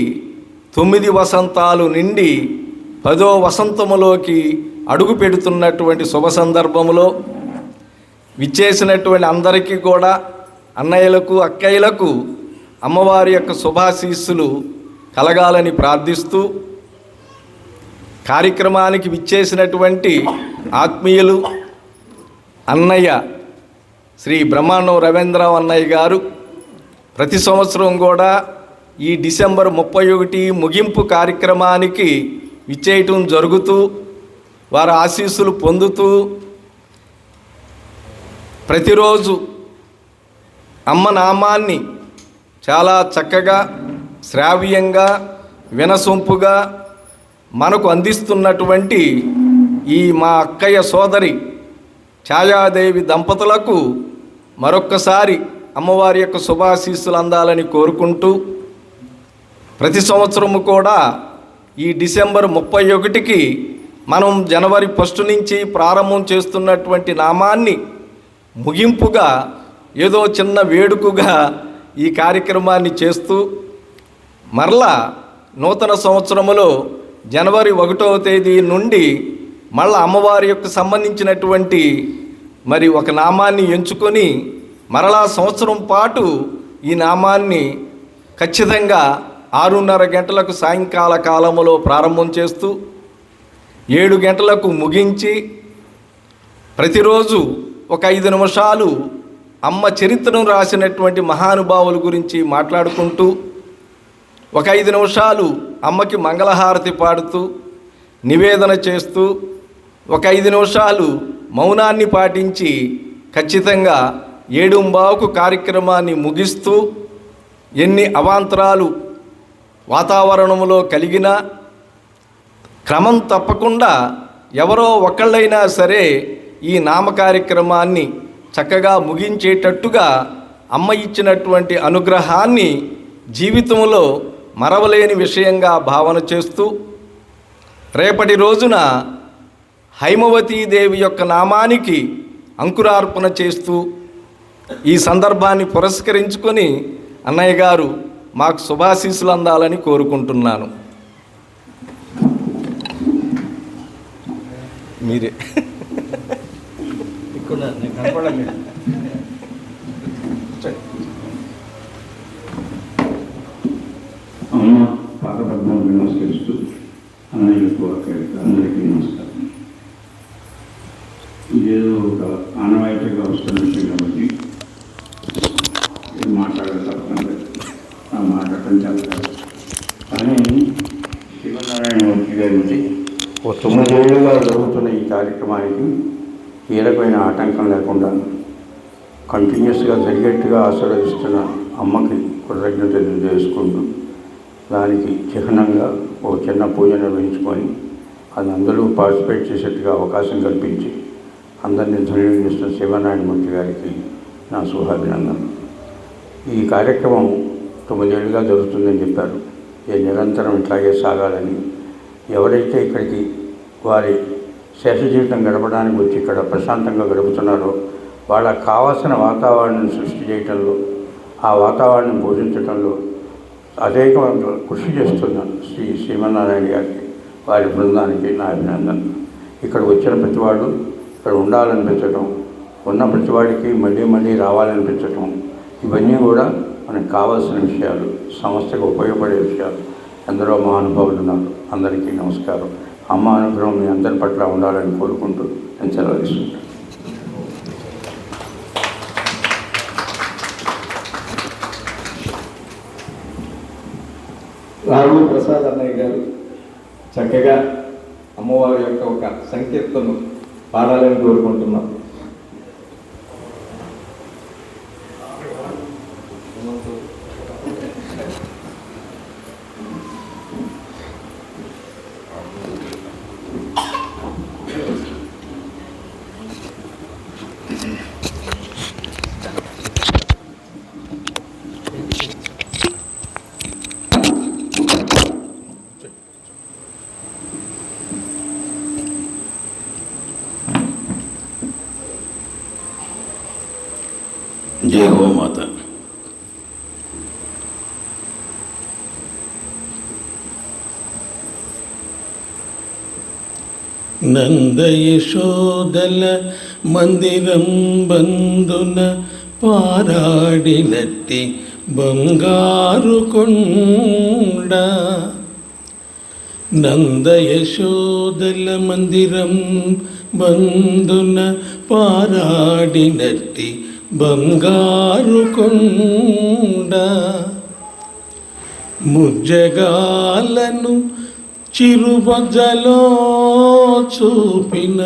9 వసంతాలు నిండి 10వ వసంతములోకి అడుగు పెడుతున్నటువంటి శుభ సందర్భంలో విచ్చేసినటువంటి అందరికీ కూడా అన్నయ్యలకు అక్కయ్యలకు అమ్మవారి యొక్క శుభాశీస్సులు కలగాలని ప్రార్థిస్తూ కార్యక్రమానికి విచ్చేసినటువంటి ఆత్మీయులు అన్నయ్య శ్రీ బ్రహ్మాండం రవీంద్రరావు అన్నయ్య గారు ప్రతి సంవత్సరం కూడా ఈ డిసెంబర్ 31 ముగింపు కార్యక్రమానికి విచ్చేయటం జరుగుతూ వారి ఆశీస్సులు పొందుతూ ప్రతిరోజు అమ్మ నామాన్ని చాలా చక్కగా శ్రావ్యంగా వినసొంపుగా మనకు అందిస్తున్నటువంటి ఈ మా అక్కయ్య సోదరి ఛాయాదేవి దంపతులకు మరొక్కసారి అమ్మవారి యొక్క శుభాశీస్సులు అందాలని కోరుకుంటూ ప్రతి సంవత్సరము కూడా ఈ డిసెంబర్ 31కి మనం జనవరి 1 నుంచి ప్రారంభం చేస్తున్నటువంటి నామాన్ని ముగింపుగా ఏదో చిన్న వేడుకగా ఈ కార్యక్రమాన్ని చేస్తూ మరలా నూతన సంవత్సరములో జనవరి 1వ తేదీ నుండి మళ్ళా అమ్మవారి యొక్క సంబంధించినటువంటి మరి ఒక నామాన్ని ఎంచుకొని మరలా సంవత్సరం పాటు ఈ నామాన్ని ఖచ్చితంగా 6:30 గంటలకు సాయంకాల కాలములో ప్రారంభం చేస్తూ 7 గంటలకు ముగించి ప్రతిరోజు ఒక 5 నిమిషాలు అమ్మ చరిత్రను రాసినటువంటి మహానుభావుల గురించి మాట్లాడుకుంటూ ఒక 5 నిమిషాలు అమ్మకి మంగళహారతి పాడుతూ నివేదన చేస్తూ ఒక 5 నిమిషాలు మౌనాన్ని పాటించి ఖచ్చితంగా 7:15కు కార్యక్రమాన్ని ముగిస్తూ ఎన్ని అవాంతరాలు వాతావరణంలో కలిగిన క్రమం తప్పకుండా ఎవరో ఒకళ్ళైనా సరే ఈ నామ కార్యక్రమాన్ని చక్కగా ముగించేటట్టుగా అమ్మ ఇచ్చినటువంటి అనుగ్రహాన్ని జీవితంలో మరవలేని విషయంగా భావన చేస్తూ రేపటి రోజున హైమవతీదేవి యొక్క నామానికి అంకురార్పణ చేస్తూ ఈ సందర్భాన్ని పురస్కరించుకొని అన్నయ్య గారు మాకు శుభాశీస్సులు అందాలని కోరుకుంటున్నాను. మీరే అమ్మ పాదపద్మాలకు నమస్కరిస్తూ అన్నయ్యకు అక్కడికి అందరికీ నమస్కారం. ఇదేదో ఒక ఆనవాయితీగా వస్తున్న విషయం కాబట్టి మాట్లాడాలి తప్పకుండా మాట్లాడటం చేస్తారు. కానీ శివనారాయణ మూర్తి గారి 9 ఏళ్ళుగా జరుగుతున్న ఈ కార్యక్రమానికి కీలకమైన ఆటంకం లేకుండా కంటిన్యూస్గా జరిగేట్టుగా ఆశీర్వదిస్తున్న అమ్మకి కృతజ్ఞతలు తెలియజేసుకుంటూ దానికి చిహ్నంగా ఒక చిన్న పూజ నిర్వహించుకొని అది అందరూ పార్టిసిపేట్ చేసేట్టుగా అవకాశం కల్పించి అందరినీ ధన్యవాదిస్తున్న శివనారాయణమూర్తి గారికి నా శుభాభినందనలు. ఈ కార్యక్రమం 9 ఏళ్ళుగా జరుగుతుందని చెప్పారు. ఇది నిరంతరం ఇట్లాగే సాగాలని, ఎవరైతే ఇక్కడికి వారి శేష జీవితం గడపడానికి వచ్చి ఇక్కడ ప్రశాంతంగా గడుపుతున్నారో వాళ్ళకు కావాల్సిన వాతావరణం సృష్టి చేయటంలో, ఆ వాతావరణం పోషించడంలో అనేక కృషి చేస్తున్నాను శ్రీమన్నారాయణ గారికి, వారి బృందానికి నా అభినందనలు. ఇక్కడ వచ్చిన ప్రతివాడు ఇక్కడ ఉండాలనిపించటం, ఉన్న ప్రతివాడికి మళ్ళీ మళ్ళీ రావాలనిపించటం, ఇవన్నీ కూడా మనకు కావాల్సిన విషయాలు, సంస్థకు ఉపయోగపడే విషయాలు. ఎందరో మహానుభావులు ఉన్నారు. అందరికీ నమస్కారం. అమ్మ అనుగ్రహం మీ అందరి పట్ల ఉండాలని కోరుకుంటూ నేను సెలవు తీసుకుంటాను. రాఘవ ప్రసాద్ అన్నయ్య గారు చక్కగా అమ్మవారి యొక్క ఒక సంకీర్తను పాడాలని కోరుకుంటున్నాం. జయ గోమాత. నందయశోదల మందిరం బందున పారాడినట్టి బంగారు కొండ. నందయశోదల మందిరం బందున పారాడినట్టి బంగారు కొండ. ముజ్జగాలను చిరుబొజ్జలో చూపిన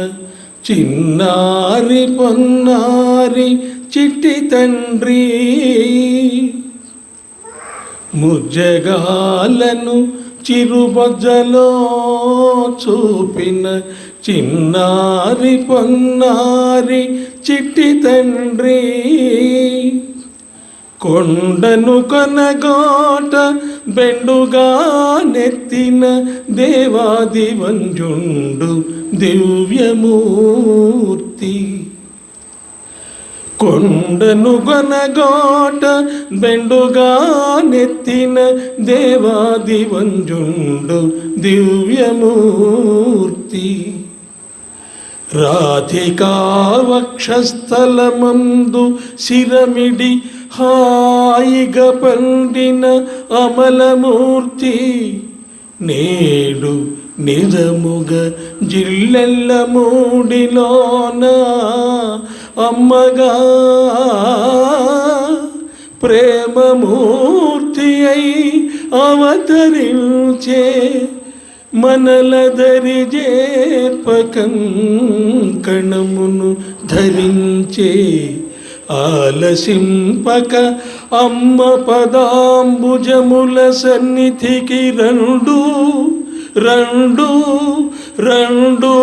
చిన్నారి పొన్నారి చిట్టి తండ్రి. ముజ్జగాలను చిరుబొజ్జలో చూపిన చిన్నారి పొన్నారి చిట్టి తండ్రి. కొండను కొనగోట బెండుగా నెత్తిన దేవాది వంజుండు దివ్యమూర్తి. కొండను కొనగోట బెండుగా నెత్తిన దేవాది వంజుండు దివ్యమూర్తి. రాధికా వక్షస్థలమందు శిరమిడి హాయిగా పండిన అమలమూర్తి. నేడు నిజముగా జిల్లెల్ల మూడిలోన అమ్మగా ప్రేమమూర్తి అయి అవతరించే మనలదరి జేపకంకణమును ధరించే ఆలసింపక అమ్మ పదాంబుజముల సన్నిధికి రండు రండు రండు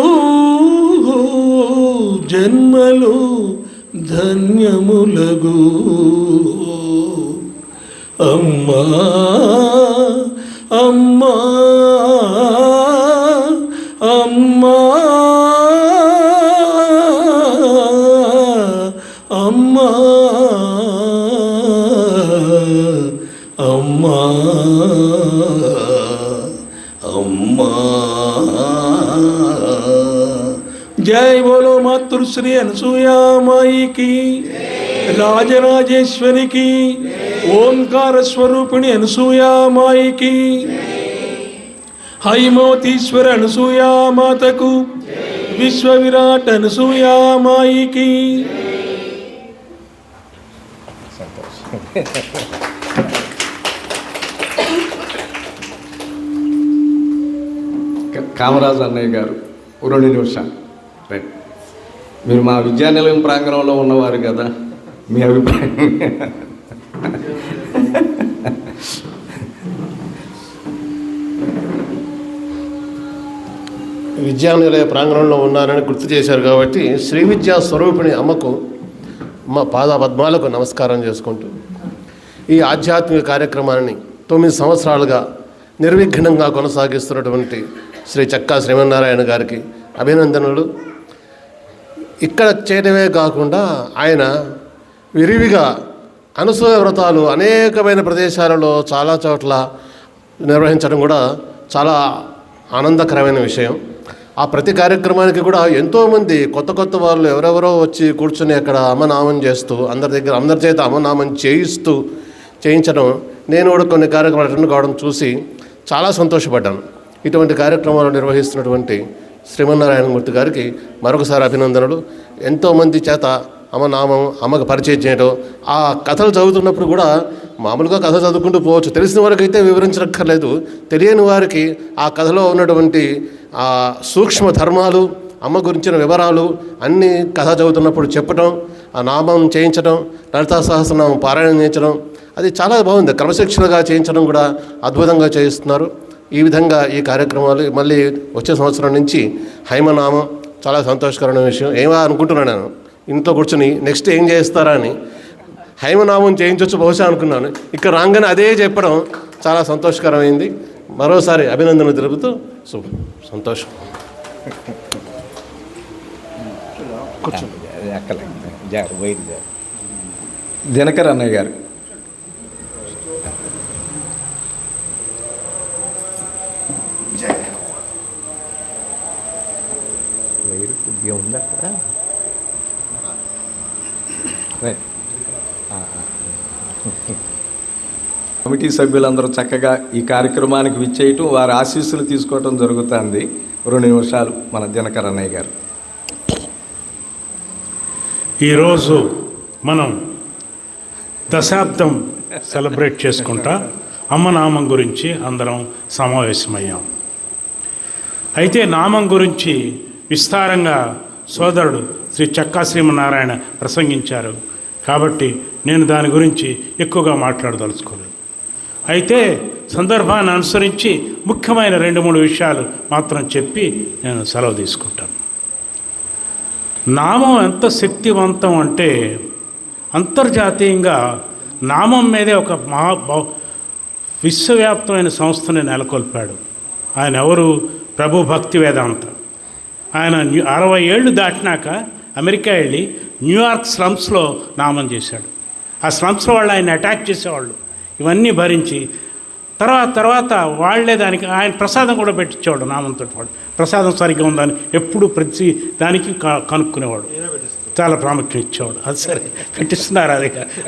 జన్మలు ధన్యములగు అమ్మా అమ్మా అమ్మా అమ్మా అమ్మా అమ్మా జై బోలో మాతృశ్రీ అనసూయామాయికి, రాజరాజేశ్వరికి, ఓంకార స్వరూపిణి అనసూయామాయికి, హైమవతీశ్వర అనసూయామాతకు, విశ్వవిరాట్ అనసూయామాయికి. కామరాజు అన్నయ్య గారు 2 నిమిషాలు. రైట్, మీరు మా విద్యానిలయం ప్రాంగణంలో ఉన్నవారు కదా, మీ అభిప్రాయం. విద్యానిలయ ప్రాంగణంలో ఉన్నారని గుర్తు చేశారు కాబట్టి శ్రీ విద్యా స్వరూపిణి అమ్మకు మా పాద పద్మాలకు నమస్కారం చేసుకుంటూ ఈ ఆధ్యాత్మిక కార్యక్రమాన్ని 9 సంవత్సరాలుగా నిర్విఘ్నంగా కొనసాగిస్తున్నటువంటి శ్రీ చక్కా శ్రీమన్నారాయణ గారికి అభినందనలు. ఇక్కడ చేయడమే కాకుండా ఆయన విరివిగా అనసూయ వ్రతాలు అనేకమైన ప్రదేశాలలో చాలా చోట్ల నిర్వహించడం కూడా చాలా ఆనందకరమైన విషయం. ఆ ప్రతి కార్యక్రమానికి కూడా ఎంతోమంది కొత్త కొత్త వాళ్ళు ఎవరెవరో వచ్చి కూర్చొని అక్కడ అమ్మనామం చేస్తూ అందరి చేత అమ్మనామం చేయించడం, నేను కూడా కొన్ని కార్యక్రమాలు అటెండ్ కావడం చూసి చాలా సంతోషపడ్డాను. ఇటువంటి కార్యక్రమాలు నిర్వహిస్తున్నటువంటి శ్రీమన్నారాయణమూర్తి గారికి మరొకసారి అభినందనలు. ఎంతోమంది చేత అమ్మనామం అమ్మకు పరిచయం చేయడం, ఆ కథలు చదువుతున్నప్పుడు కూడా మామూలుగా కథ చదువుకుంటూ పోవచ్చు, తెలిసిన వారికి అయితే వివరించక్కర్లేదు. తెలియని వారికి ఆ కథలో ఉన్నటువంటి ఆ సూక్ష్మ ధర్మాలు, అమ్మ గురించిన వివరాలు అన్నీ కథ చదువుతున్నప్పుడు చెప్పడం, ఆ నామం చేయించడం, లలితా సహస్రనామం పారాయణం చేయించడం, అది చాలా బాగుంది. క్రమశిక్షణగా చేయించడం కూడా అద్భుతంగా చేయిస్తున్నారు. ఈ విధంగా ఈ కార్యక్రమాలు మళ్ళీ వచ్చే సంవత్సరం నుంచి హైమనామం చాలా సంతోషకరమైన విషయం. ఏమో అనుకుంటున్నాను నేను ఇంట్లో కూర్చొని నెక్స్ట్ ఏం చేస్తారా అని. హైమనామం చేయించవచ్చు బహుశా అనుకున్నాను, ఇక్కడ రాగానే అదే చెప్పడం చాలా సంతోషకరమైంది. మరోసారి అభినందనలు తెలుపుతూ సంతోషం. దినకర్ అన్నయ్య గారు. ఉందా అక్కడ? కమిటీ సభ్యులందరూ చక్కగా ఈ కార్యక్రమానికి విచ్చేయటం, వారి ఆశీస్సులు తీసుకోవటం జరుగుతుంది. 2 నిమిషాలు మన దినకర్ అన్నయ్య గారు. ఈరోజు మనం దశాబ్దం సెలబ్రేట్ చేసుకుంటా అమ్మనామం గురించి అందరం సమావేశమయ్యాం. అయితే నామం గురించి విస్తారంగా సోదరుడు శ్రీ చక్కా శ్రీమన్నారాయణ ప్రసంగించారు కాబట్టి నేను దాని గురించి ఎక్కువగా మాట్లాడదలుచుకోలేదు. అయితే సందర్భాన్ని అనుసరించి ముఖ్యమైన 2-3 విషయాలు మాత్రం చెప్పి నేను సెలవు తీసుకుంటాను. నామం ఎంత శక్తివంతం అంటే అంతర్జాతీయంగా నామం మీదే ఒక విశ్వవ్యాప్తమైన సంస్థని నెలకొల్పాడు. ఆయన ఎవరు? ప్రభు భక్తి వేదాంత. ఆయన 60 ఏళ్ళు దాటినాక అమెరికా వెళ్ళి న్యూయార్క్ స్లమ్స్లో నామం చేశాడు. ఆ స్లమ్స్లో వాళ్ళు ఆయన అటాక్ చేసేవాళ్ళు. ఇవన్నీ భరించి తర్వాత వాళ్లే దానికి ఆయన ప్రసాదం కూడా పెట్టించేవాడు. నామంతో వాడు ప్రసాదం సరిగ్గా ఉందని ఎప్పుడు ప్రతి దానికి కనుక్కునేవాడు, చాలా ప్రాముఖ్యం ఇచ్చేవాడు. అది సరే పెట్టిస్తున్నారు,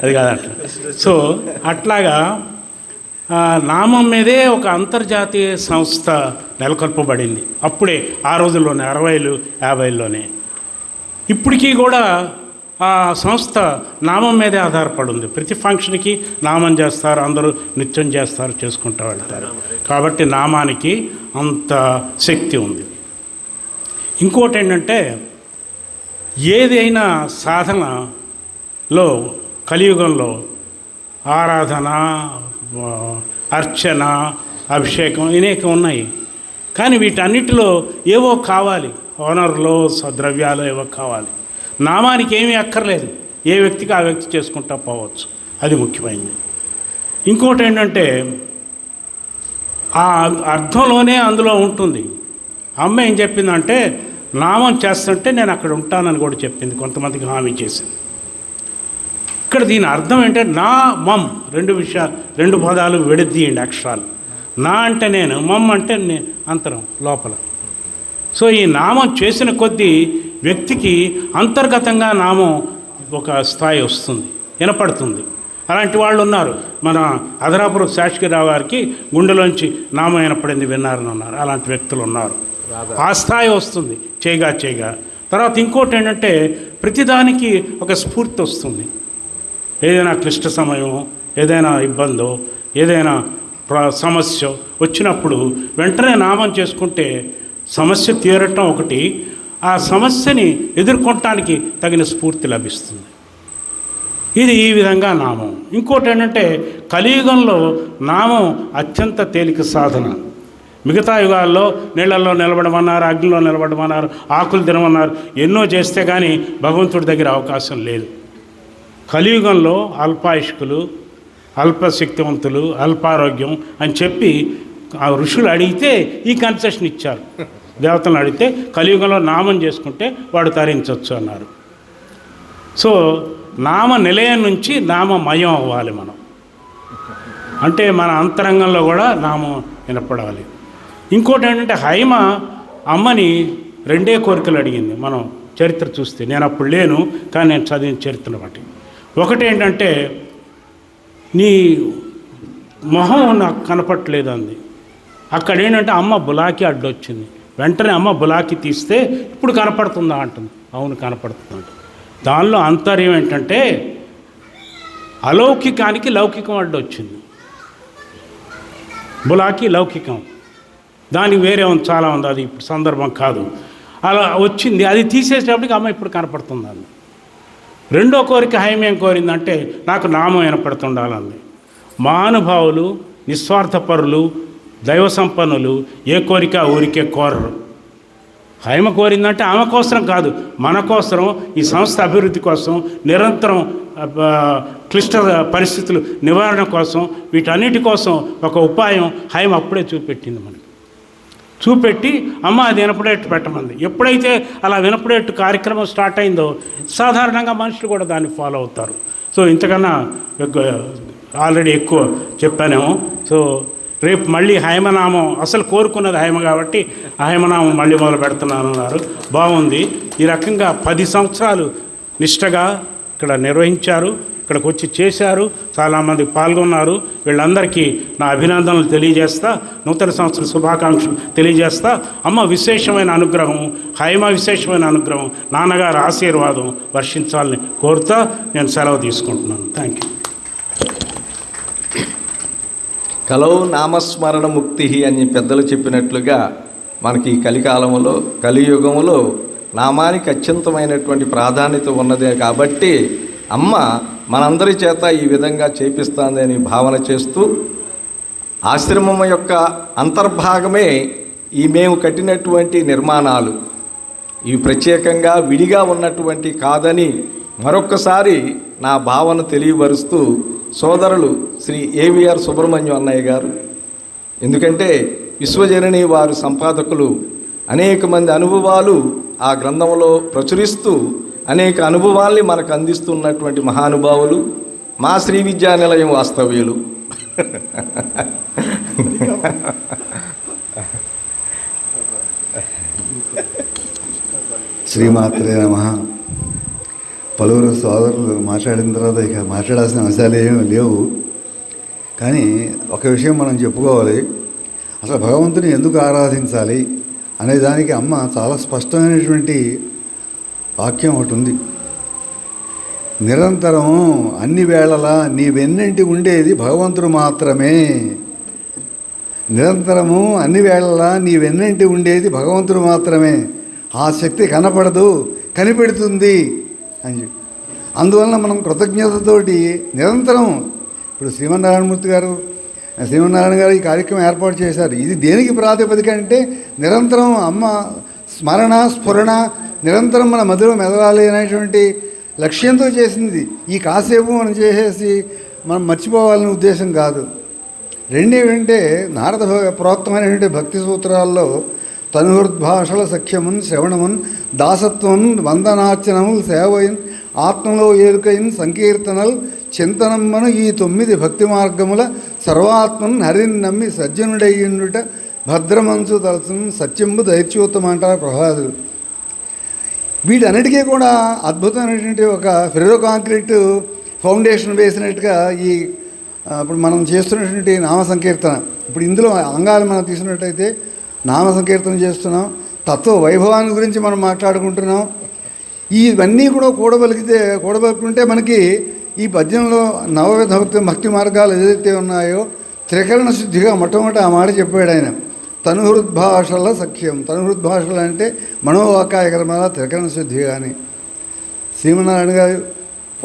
అది కాదంట. సో అట్లాగా నామం మీదే ఒక అంతర్జాతీయ సంస్థ నెలకొల్పబడింది. అప్పుడే ఆ రోజుల్లోనే 60లు 50ల్లోనే. ఇప్పటికీ కూడా ఆ సంస్థ నామం మీదే ఆధారపడి ఉంది. ప్రతి ఫంక్షన్కి నామం చేస్తారు, అందరూ నిత్యం చేస్తారు, చేసుకుంటూ వెళ్తారు. కాబట్టి నామానికి అంత శక్తి ఉంది. ఇంకోటి ఏంటంటే ఏదైనా సాధనలో కలియుగంలో ఆరాధన, అర్చన, అభిషేకం అనేక ఉన్నాయి. కానీ వీటన్నిటిలో ఏవో కావాలి, వనరులు, ద్రవ్యాలు ఏవో కావాలి. నామానికి ఏమీ అక్కర్లేదు, ఏ వ్యక్తికి ఆ వ్యక్తి చేసుకుంటా పోవచ్చు. అది ముఖ్యమైనది. ఇంకోటి ఏంటంటే ఆ అర్థంలోనే అందులో ఉంటుంది. అమ్మ ఏం చెప్పిందంటే నామం చేస్తుంటే నేను అక్కడ ఉంటానని కూడా చెప్పింది, కొంతమందికి హామీ చేసింది. ఇక్కడ దీని అర్థం ఏంటంటే నా మమ్, రెండు పదాలు విడదీయండి అక్షరాలు. నా అంటే నేను, మమ్ అంటే అంతరం లోపల. సో ఈ నామం చేసిన కొద్దీ వ్యక్తికి అంతర్గతంగా నామం ఒక స్థాయి వస్తుంది, వినపడుతుంది. అలాంటి వాళ్ళు ఉన్నారు. మన అదరాపురం శాస్త్రిరావు గారికి గుండెలోంచి నామం వినపడింది, విన్నారని ఉన్నారు. అలాంటి వ్యక్తులు ఉన్నారు. ఆ స్థాయి వస్తుంది చేయగా. తర్వాత ఇంకోటి ఏంటంటే ప్రతిదానికి ఒక స్ఫూర్తి వస్తుంది. ఏదైనా క్లిష్ట సమయం, ఏదైనా ఇబ్బందో, ఏదైనా సమస్య వచ్చినప్పుడు వెంటనే నామం చేసుకుంటే సమస్య తీరటం ఒకటి, ఆ సమస్యని ఎదుర్కొనటానికి తగిన స్ఫూర్తి లభిస్తుంది. ఇది ఈ విధంగా నామం. ఇంకోటి ఏంటంటే కలియుగంలో నామం అత్యంత తేలిక సాధన. మిగతా యుగాల్లో నీళ్లలో నిలబడమన్నారు, అగ్నిలో నిలబడమన్నారు, ఆకులు తినమన్నారు, ఎన్నో చేస్తే కానీ భగవంతుడి దగ్గర అవకాశం లేదు. కలియుగంలో అల్పాయుష్కులు, అల్పశక్తివంతులు, అల్పారోగ్యం అని చెప్పి ఆ ఋషులు అడిగితే ఈ కన్సెషన్ ఇచ్చారు. దేవతలను అడిగితే కలియుగంలో నామం చేసుకుంటే వాడు తరించవచ్చు అన్నారు. సో నామ నిలయం నుంచి నామమయం అవ్వాలి మనం. అంటే మన అంతరంగంలో కూడా నామం వినపడాలి. ఇంకోటి ఏంటంటే హైమ అమ్మని 2 కోరికలు అడిగింది. మనం చరిత్ర చూస్తే, నేను అప్పుడు లేను కానీ నేను చదివిన చరిత్రను బట్టి. ఒకటి ఏంటంటే నీ మొహం నాకు కనపట్టలేదు అంది. అక్కడ ఏంటంటే అమ్మ బులాకి అడ్డొచ్చింది. వెంటనే అమ్మ బులాకి తీస్తే ఇప్పుడు కనపడుతుందా అంటుంది. అవును కనపడుతుంది. దానిలో అంతర్యం ఏంటంటే అలౌకికానికి లౌకికం అడ్డొచ్చింది. బులాకి లౌకికం, దానికి వేరే ఉంది, చాలా ఉంది, అది ఇప్పుడు సందర్భం కాదు. అలా వచ్చింది, అది తీసేసేటప్పటికి అమ్మ ఇప్పుడు కనపడుతుందండి. 2వ కోరిక హైమ ఏం కోరిందంటే నాకు నామం వినపడుతుండాలండి. మహానుభావులు, నిస్వార్థపరులు, దైవ సంపన్నులు ఏ కోరిక ఊరికే కోరరు. హైమ కోరిందంటే ఆమె కోసం కాదు, మన కోసం, ఈ సంస్థ అభివృద్ధి కోసం, నిరంతరం క్లిష్ట పరిస్థితులు నివారణ కోసం, వీటన్నిటి కోసం ఒక ఉపాయం హైమ అప్పుడే చూపెట్టింది మనకి. చూపెట్టి అమ్మ అది వినపడేట్టు పెట్టమంది. ఎప్పుడైతే అలా వినపడేట్టు కార్యక్రమం స్టార్ట్ అయిందో సాధారణంగా మనుషులు కూడా దాన్ని ఫాలో అవుతారు. సో ఇంతకన్నా ఆల్రెడీ ఎక్కువ చెప్పానేమో. సో రేపు మళ్ళీ హైమనామం, అసలు కోరుకున్నది హైమ కాబట్టి హైమనామం మళ్ళీ మొదలు పెడుతున్నాను అన్నారు. బాగుంది. ఈ రకంగా 10 సంవత్సరాలు నిష్టగా ఇక్కడ నిర్వహించారు, ఇక్కడికి వచ్చి చేశారు, చాలామంది పాల్గొన్నారు. వీళ్ళందరికీ నా అభినందనలు తెలియజేస్తా, నూతన సంవత్సర శుభాకాంక్షలు తెలియజేస్తా. అమ్మ విశేషమైన అనుగ్రహం, హైమ విశేషమైన అనుగ్రహం, నాన్నగారు ఆశీర్వాదం వర్షించాలని కోరుతా నేను సెలవు తీసుకుంటున్నాను. Thank you. కలౌ నామస్మరణ ముక్తి అని పెద్దలు చెప్పినట్లుగా మనకి ఈ కలికాలంలో, కలియుగంలో నామానికి అత్యంతమైనటువంటి ప్రాధాన్యత ఉన్నదే కాబట్టి అమ్మ మనందరి చేత ఈ విధంగా చేపిస్తుందని భావన చేస్తూ, ఆశ్రమం యొక్క అంతర్భాగమే ఈ మేము కట్టినటువంటి నిర్మాణాలు. ఇవి ప్రత్యేకంగా విడిగా ఉన్నటువంటి కాదని మరొక్కసారి నా భావన తెలియపరుస్తూ, సోదరులు శ్రీ ఏవిఆర్ సుబ్రహ్మణ్యం అన్నయ్య గారు, ఎందుకంటే విశ్వజనని వారు సంపాదకులు, అనేక మంది అనుభవాలు ఆ గ్రంథంలో ప్రచురిస్తూ అనేక అనుభవాల్ని మనకు అందిస్తున్నటువంటి మహానుభావులు, మా శ్రీ విద్యా నిలయం వాస్తవ్యులు. శ్రీమాత్రే నమః. పలువురు సోదరులు మాట్లాడిన తర్వాత ఇక మాట్లాడాల్సిన అంశాలు ఏమీ లేవు. కానీ ఒక విషయం మనం చెప్పుకోవాలి. అసలు భగవంతుని ఎందుకు ఆరాధించాలి అనే దానికి అమ్మ చాలా స్పష్టమైనటువంటి వాక్యం ఒకటి ఉంది. నిరంతరం అన్ని వేళలా నీ వెన్నంటి ఉండేది భగవంతుడు మాత్రమే. నిరంతరము అన్ని వేళలా నీ వెన్నంటి ఉండేది భగవంతుడు మాత్రమే. ఆ శక్తి కనపడదు, కనిపెడుతుంది అని చెప్పి, అందువలన మనం కృతజ్ఞతతోటి నిరంతరం ఇప్పుడు శ్రీమన్నారాయణమూర్తి గారు ఈ కార్యక్రమం ఏర్పాటు చేశారు. ఇది దేనికి ప్రాతిపదిక అంటే నిరంతరం అమ్మ స్మరణ స్ఫురణ నిరంతరం మన మధ్యలో మెదలాలి అనేటువంటి లక్ష్యంతో చేసింది. ఈ కాసేపు మనం చేసేసి మనం మర్చిపోవాలనే ఉద్దేశం కాదు. రెండేమంటే నారద ప్రోక్తమైనటువంటి భక్తి సూత్రాల్లో తనుర్భాషల సఖ్యమున్ శ్రవణమున్ దాసత్వమున్ వందనార్చనములు సేవయిన్ ఆత్మలో ఏలుకయిన్ సంకీర్తనలు చింతనమ్మను ఈ 9 భక్తి మార్గముల సర్వాత్మను హరిని నమ్మి సజ్జనుడయ్యుండుట భద్రమంచు తలసును సత్యంబు దైత్యోత్తమ అంటారు ప్రహ్లాదులు. వీటన్నిటికీ కూడా అద్భుతమైనటువంటి ఒక ఫెర్రో కాంక్రీట్ ఫౌండేషన్ వేసినట్టుగా ఈ ఇప్పుడు మనం చేస్తున్నటువంటి నామ సంకీర్తన, ఇప్పుడు ఇందులో అంగాలు మనం తీసుకున్నట్టయితే నామ సంకీర్తన చేస్తున్నాం, తత్వ వైభవాన్ని గురించి మనం మాట్లాడుకుంటున్నాం. ఇవన్నీ కూడా కూడబలుకుంటే మనకి ఈ పద్యంలో నవవిధ భక్తి మార్గాలు ఏదైతే ఉన్నాయో త్రికరణ శుద్ధిగా మొట్టమొదటి ఆ మాట చెప్పాడు ఆయన. తనుహృద్భాషల సఖ్యం. తనుహృద్భాషలు అంటే మనోవాకాయ కర్మల త్రికరణ శుద్ధి. కానీ శ్రీమన్నారాయణ గారు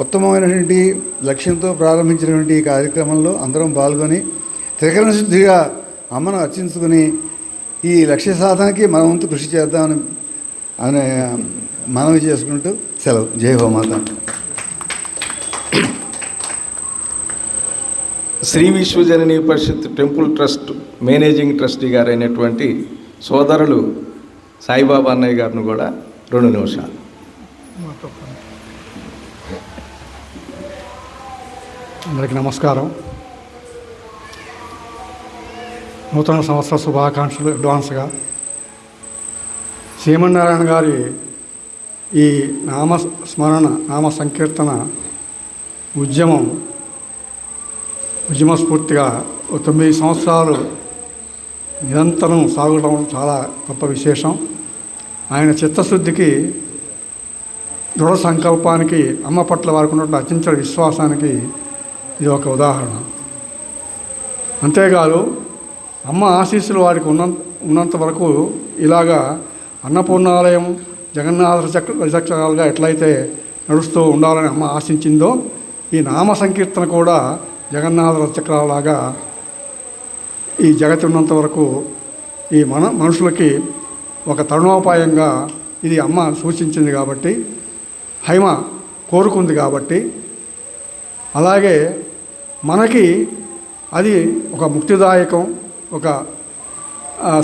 ఉత్తమమైనటువంటి లక్ష్యంతో ప్రారంభించినటువంటి ఈ కార్యక్రమంలో అందరం పాల్గొని త్రికరణ శుద్ధిగా అమ్మను అర్చించుకుని ఈ లక్ష్య సాధనకి మన వంతు కృషి చేద్దామని అనే మనవి చేసుకుంటూ సెలవు. జై హోమాత. శ్రీ విశ్వజననీ పరిషత్ టెంపుల్ ట్రస్ట్ మేనేజింగ్ ట్రస్టీ గారు అయినటువంటి సోదరులు సాయిబాబా అన్నయ్య గారిని కూడా 2 నిమిషాలు. అందరికీ నమస్కారం. నూతన సంవత్సర శుభాకాంక్షలు అడ్వాన్స్గా. శ్రీమన్నారాయణ గారి ఈ నామస్మరణ నామ సంకీర్తన ఉద్యమ స్ఫూర్తిగా 9 సంవత్సరాలు నిరంతరం సాగడం చాలా గొప్ప విశేషం. ఆయన చిత్తశుద్ధికి, దృఢ సంకల్పానికి, అమ్మ పట్ల వారికి ఉన్నటువంటి అత్యంత విశ్వాసానికి ఇది ఒక ఉదాహరణ. అంతేకాదు అమ్మ ఆశీస్సులు వారికి ఉన్నంత వరకు ఇలాగా అన్నపూర్ణాలయం జగన్నాథ చక్రాలుగా ఎట్లయితే నడుస్తూ ఉండాలని అమ్మ ఆశించిందో ఈ నామ సంకీర్తన కూడా జగన్నాథ చక్రాలలాగా ఈ జగతి ఉన్నంత వరకు ఈ మనుషులకి ఒక తరుణోపాయంగా ఇది అమ్మ సూచించింది కాబట్టి, హైమ కోరుకుంది కాబట్టి, అలాగే మనకి అది ఒక ముక్తిదాయకం, ఒక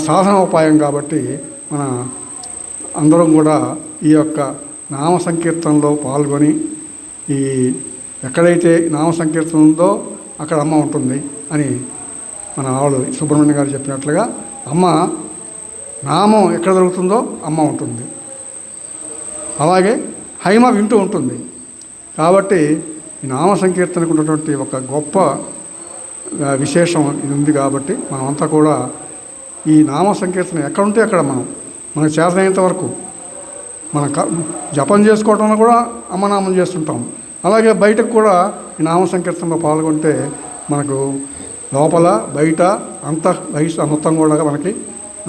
సాధనోపాయం కాబట్టి మన అందరం కూడా ఈ యొక్క నామ సంకీర్తనలో పాల్గొని ఈ ఎక్కడైతే నామ సంకీర్తన ఉందో అక్కడ అమ్మ ఉంటుంది అని మన ఆవిడ సుబ్రహ్మణ్య గారు చెప్పినట్లుగా అమ్మ నామం ఎక్కడ దొరుకుతుందో అమ్మ ఉంటుంది, అలాగే హైమ వింటూ ఉంటుంది. కాబట్టి ఈ నామ సంకీర్తనకు ఉన్నటువంటి ఒక గొప్ప విశేషం ఇది ఉంది. కాబట్టి మనమంతా కూడా ఈ నామ సంకీర్తన ఎక్కడుంటే అక్కడ మనకు చేతనైనంత వరకు జపం చేసుకోవడంలో కూడా అమ్మనామం చేస్తుంటాం. అలాగే బయటకు కూడా ఈ నామ సంకీర్తనలో పాల్గొంటే మనకు లోపల బయట మొత్తం కూడా మనకి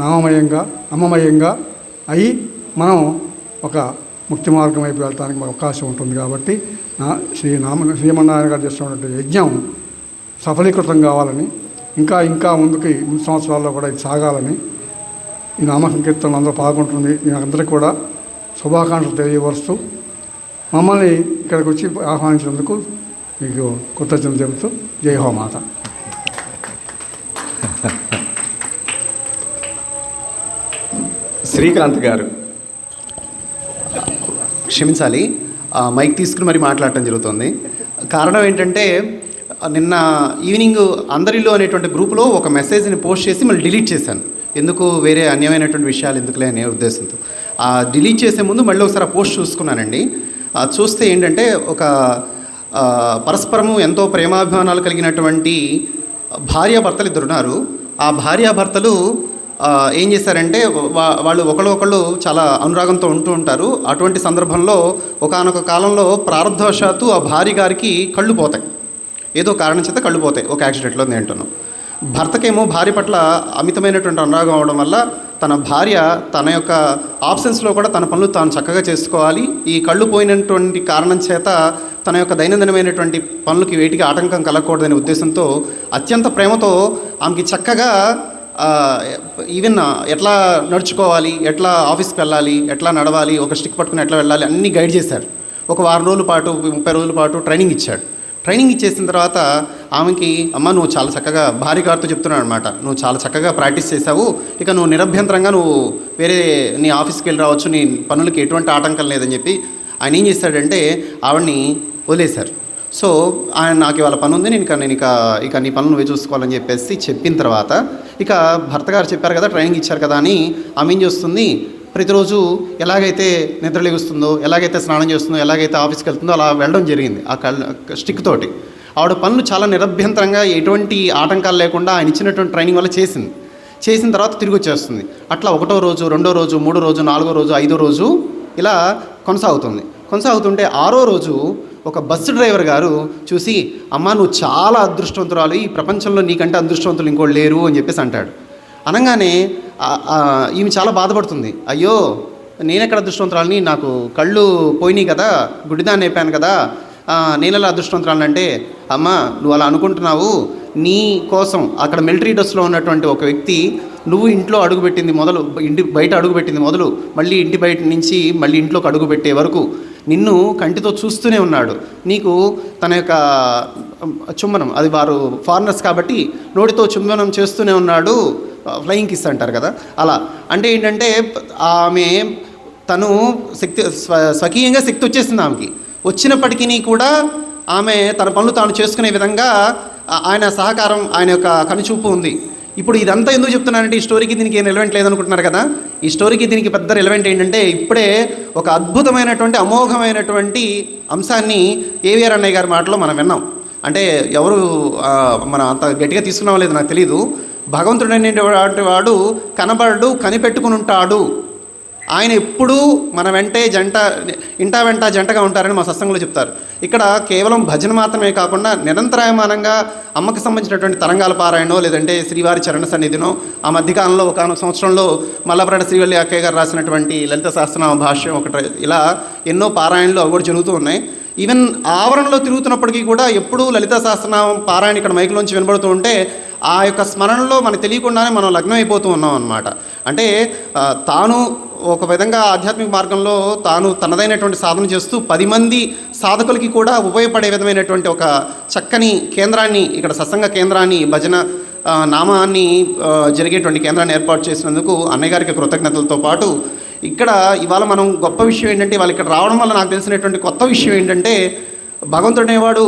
నామమయంగా అమ్మమయంగా అయి మనం ఒక ముక్తి మార్గం వైపు వెళ్ళడానికి అవకాశం ఉంటుంది. కాబట్టి శ్రీమన్నారాయణ గారు చేస్తున్నటువంటి యజ్ఞం సఫలీకృతం కావాలని, ఇంకా ముందు సంవత్సరాల్లో కూడా ఇది సాగాలని ఈ నామ సంకీర్తనలు అందరూ పాల్గొంటుంది. అందరికీ కూడా శుభాకాంక్షలు తెలియపరుస్తూ మమ్మల్ని ఇక్కడికి వచ్చి ఆహ్వానించినందుకు మీకు కృతజ్ఞతలు చెబుతూ జై హోమాత. శ్రీకాంత్ గారు. క్షమించాలి, మైక్ తీసుకుని మరి మాట్లాడటం జరుగుతుంది. కారణం ఏంటంటే నిన్న ఈవినింగ్ అందరిలో అనేటువంటి గ్రూపులో ఒక మెసేజ్ని పోస్ట్ చేసి మళ్ళీ డిలీట్ చేశాను. ఎందుకు వేరే అన్యమైనటువంటి విషయాలు ఎందుకులే అనే ఉద్దేశంతో డిలీట్ చేసే ముందు మళ్ళీ ఒకసారి ఆ పోస్ట్ చూసుకున్నానండి. చూస్తే ఏంటంటే ఒక పరస్పరము ఎంతో ప్రేమాభిమానాలు కలిగినటువంటి భార్యాభర్తలు 2 ఉన్నారు. ఆ భార్యాభర్తలు ఏం చేశారంటే వాళ్ళు ఒకళ్ళు చాలా అనురాగంతో ఉంటూ ఉంటారు. అటువంటి సందర్భంలో ఒకానొక కాలంలో ప్రారంధవశాత్తు ఆ భార్య గారికి కళ్ళు పోతాయి, ఏదో కారణం చేత కళ్ళు పోతాయి ఒక యాక్సిడెంట్లో. నేను అంటున్నాను, భర్తకేమో భార్య పట్ల అమితమైనటువంటి అనురాగం అవడం వల్ల తన భార్య తన యొక్క ఆబ్సెన్స్లో కూడా తన పనులు తాను చక్కగా చేసుకోవాలి. ఈ కళ్ళు పోయినటువంటి కారణం చేత తన యొక్క దైనందినమైనటువంటి పనులకి వేటికి ఆటంకం కలగకూడదనే ఉద్దేశంతో అత్యంత ప్రేమతో ఆమెకి చక్కగా ఈవెన్ ఎట్లా నడుచుకోవాలి, ఎట్లా ఆఫీస్కి వెళ్ళాలి, ఎట్లా నడవాలి, ఒక స్టిక్ పట్టుకుని ఎట్లా వెళ్ళాలి అన్నీ గైడ్ చేశారు. ఒక వారం రోజుల పాటు 30 రోజుల పాటు ట్రైనింగ్ ఇచ్చాడు. ట్రైనింగ్ ఇచ్చేసిన తర్వాత ఆమెకి అమ్మ నువ్వు చాలా చక్కగా భార్య గారితో చెప్తున్నాడు అనమాట, నువ్వు చాలా చక్కగా ప్రాక్టీస్ చేసావు, ఇక నువ్వు నిరభ్యంతరంగా నువ్వు వేరే నీ ఆఫీస్కి వెళ్ళి రావచ్చు, నీ పనులకి ఎటువంటి ఆటంకం లేదని చెప్పి ఆయన ఏం చేశాడంటే ఆవిడ్ని వదిలేశారు. సో ఆయన నాకు ఇవాళ పని ఉంది, నేను ఇక నీ పనులు నువ్వే చూసుకోవాలని చెప్పేసి చెప్పిన తర్వాత ఇక భర్త గారు చెప్పారు కదా, ట్రైనింగ్ ఇచ్చారు కదా అని ఆమె ఏం చేస్తుంది, ప్రతిరోజు ఎలాగైతే నిద్రలేగుస్తుందో, ఎలాగైతే స్నానం చేస్తుందో, ఎలాగైతే ఆఫీస్కి వెళ్తుందో అలా వెళ్ళడం జరిగింది ఆ స్టిక్ తోటి. ఆవిడ పనులు చాలా నిరభ్యంతరంగా ఎటువంటి ఆటంకాలు లేకుండా ఆయన ఇచ్చినటువంటి ట్రైనింగ్ వల్ల చేసిన తర్వాత తిరిగి వచ్చేస్తుంది. అట్లా 1వ రోజు, 2వ రోజు, 3వ రోజు, 4వ రోజు, 5వ రోజు ఇలా కొనసాగుతుంటే 6వ రోజు ఒక బస్సు డ్రైవర్ గారు చూసి, అమ్మ నువ్వు చాలా అదృష్టవంతురాలు, ఈ ప్రపంచంలో నీకంటే అదృష్టవంతులు ఇంకోటి లేరు అని చెప్పేసి అంటాడు. అనగానే ఈమె చాలా బాధపడుతుంది, అయ్యో నేనెక్కడ అదృష్టవంతురాలని, నాకు కళ్ళు పోయినాయి కదా, గుడ్డిదాన్ని అయిపోయాను కదా, నేనెలా అదృష్టవంతురాలని అంటే, అమ్మ నువ్వు అలా అనుకుంటున్నావు, నీ కోసం అక్కడ మిలిటరీ డ్రెస్లో ఉన్నటువంటి ఒక వ్యక్తి నువ్వు ఇంట్లో అడుగుపెట్టింది మొదలు, ఇంటి బయట అడుగుపెట్టింది మొదలు, మళ్ళీ ఇంటి బయట నుంచి మళ్ళీ ఇంట్లోకి అడుగుపెట్టే వరకు నిన్ను కంటితో చూస్తూనే ఉన్నాడు. నీకు తన యొక్క చుంబనం, అది వారు ఫారినర్స్ కాబట్టి నోటితో చుంబనం చేస్తూనే ఉన్నాడు, ఫ్లయింగ్ కిస్ అంటారు కదా, అలా అంటే ఏంటంటే తను స్వకీయంగా శక్తి వచ్చేసింది ఆమెకి. వచ్చినప్పటికీ కూడా ఆమె తన పనులు తాను చేసుకునే విధంగా ఆయన సహకారం, ఆయన యొక్క కనుచూపు ఉంది. ఇప్పుడు ఇదంతా ఎందుకు చెప్తున్నానంటే ఈ స్టోరీకి దీనికి ఏం రిలవెంట్ లేదనుకుంటున్నారు కదా, ఈ స్టోరీకి దీనికి పెద్ద రిలవెంట్ ఏంటంటే ఇప్పుడే ఒక అద్భుతమైనటువంటి అమోఘమైనటువంటి అంశాన్ని ఏవిఆర్ అన్నయ్య గారి మాటలో మనం విన్నాం. అంటే ఎవరు మనం అంత గట్టిగా తీసుకున్నామో లేదు నాకు తెలీదు. భగవంతుడు అనేటువంటి వాడు కనబడు, కనిపెట్టుకుని ఉంటాడు. ఆయన ఎప్పుడూ మన వెంటే ఇంటా వెంట జంటగా ఉంటారని మా సత్సంగంలో చెప్తారు. ఇక్కడ కేవలం భజన మాత్రమే కాకుండా నిరంతరాయమానంగా అమ్మకి సంబంధించినటువంటి తరంగాల పారాయణో లేదంటే శ్రీవారి చరణ సన్నిధినో, ఆ మధ్యకాలంలో ఒక సంవత్సరంలో మల్లపరట శ్రీవల్లి అక్కయ్య గారు రాసినటువంటి లలిత సహస్రనామ భాష్యం ఒకటి, ఇలా ఎన్నో పారాయణలు అవి కూడా జరుగుతూ ఉన్నాయి. ఈవెన్ ఆవరణలో తిరుగుతున్నప్పటికీ కూడా ఎప్పుడూ లలిత సహస్రనామం పారాయణ ఇక్కడ మైకులోంచి వినబడుతూ ఉంటే ఆ యొక్క స్మరణలో మనకు తెలియకుండానే మనం లగ్నం అయిపోతూ ఉన్నాం అన్నమాట. అంటే తాను ఒక విధంగా ఆధ్యాత్మిక మార్గంలో తాను తనదైనటువంటి సాధన చేస్తూ 10 మంది సాధకులకి కూడా ఉపయోగపడే విధమైనటువంటి ఒక చక్కని కేంద్రాన్ని, ఇక్కడ సత్సంగ కేంద్రాన్ని, భజన నామాన్ని జరిగేటువంటి కేంద్రాన్ని ఏర్పాటు చేసినందుకు అన్నయ్య గారికి కృతజ్ఞతలతో పాటు ఇక్కడ ఇవాళ మనం గొప్ప విషయం ఏంటంటే, వాళ్ళు ఇక్కడ రావడం వల్ల నాకు తెలిసినటువంటి కొత్త విషయం ఏంటంటే, భగవంతుడు అనేవాడు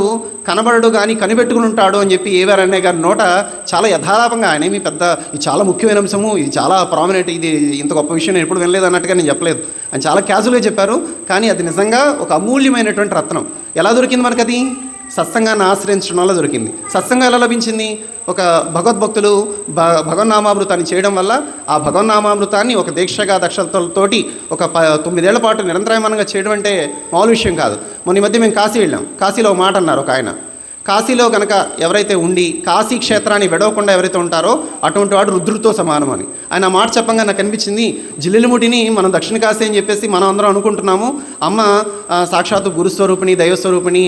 కనబడడు కానీ కనిపెట్టుకుని ఉంటాడు అని చెప్పి ఏవిఆర్ అన్నయ్య గారి నోట చాలా యథాలాపంగా, ఆయన ఏమి పెద్ద ఇది చాలా ముఖ్యమైన అంశము, ఇది చాలా ప్రామినెంట్, ఇది ఇంత గొప్ప విషయం నేను ఎప్పుడు వినలేదు అన్నట్టుగా నేను చెప్పలేదు, అని చాలా క్యాజువల్గా చెప్పారు. కానీ అది నిజంగా ఒక అమూల్యమైనటువంటి రత్నం. ఎలా దొరికింది మనకు? అది సత్సంగాన్ని ఆశ్రయించడం వల్ల దొరికింది. సత్సంగం ఎలా లభించింది? ఒక భగవద్భక్తులు భగవన్నామామృతాన్ని చేయడం వల్ల ఆ భగవన్నామామృతాన్ని ఒక దీక్షగా దక్షతలతోటి ఒక 9 ఏళ్ల పాటు నిరంతరాయమానంగా చేయడం అంటే మామూలు విషయం కాదు. మొన్న ఈ మధ్య మేము కాశీ వెళ్ళాం. కాశీలో మాట అన్నారు ఒక ఆయన, కాశీలో కనుక ఎవరైతే ఉండి కాశీ క్షేత్రాన్ని విడవకుండా ఎవరైతే ఉంటారో అటువంటి వాడు రుద్రుడితో సమానం అని ఆయన మాట చెప్పంగా నాకు అనిపించింది. జిల్లెలముడిని మనం దక్షిణ కాశీ అని చెప్పేసి మనం అందరం అనుకుంటున్నాము. అమ్మ సాక్షాత్తు గురుస్వరూపిణి, దైవస్వరూపిణి,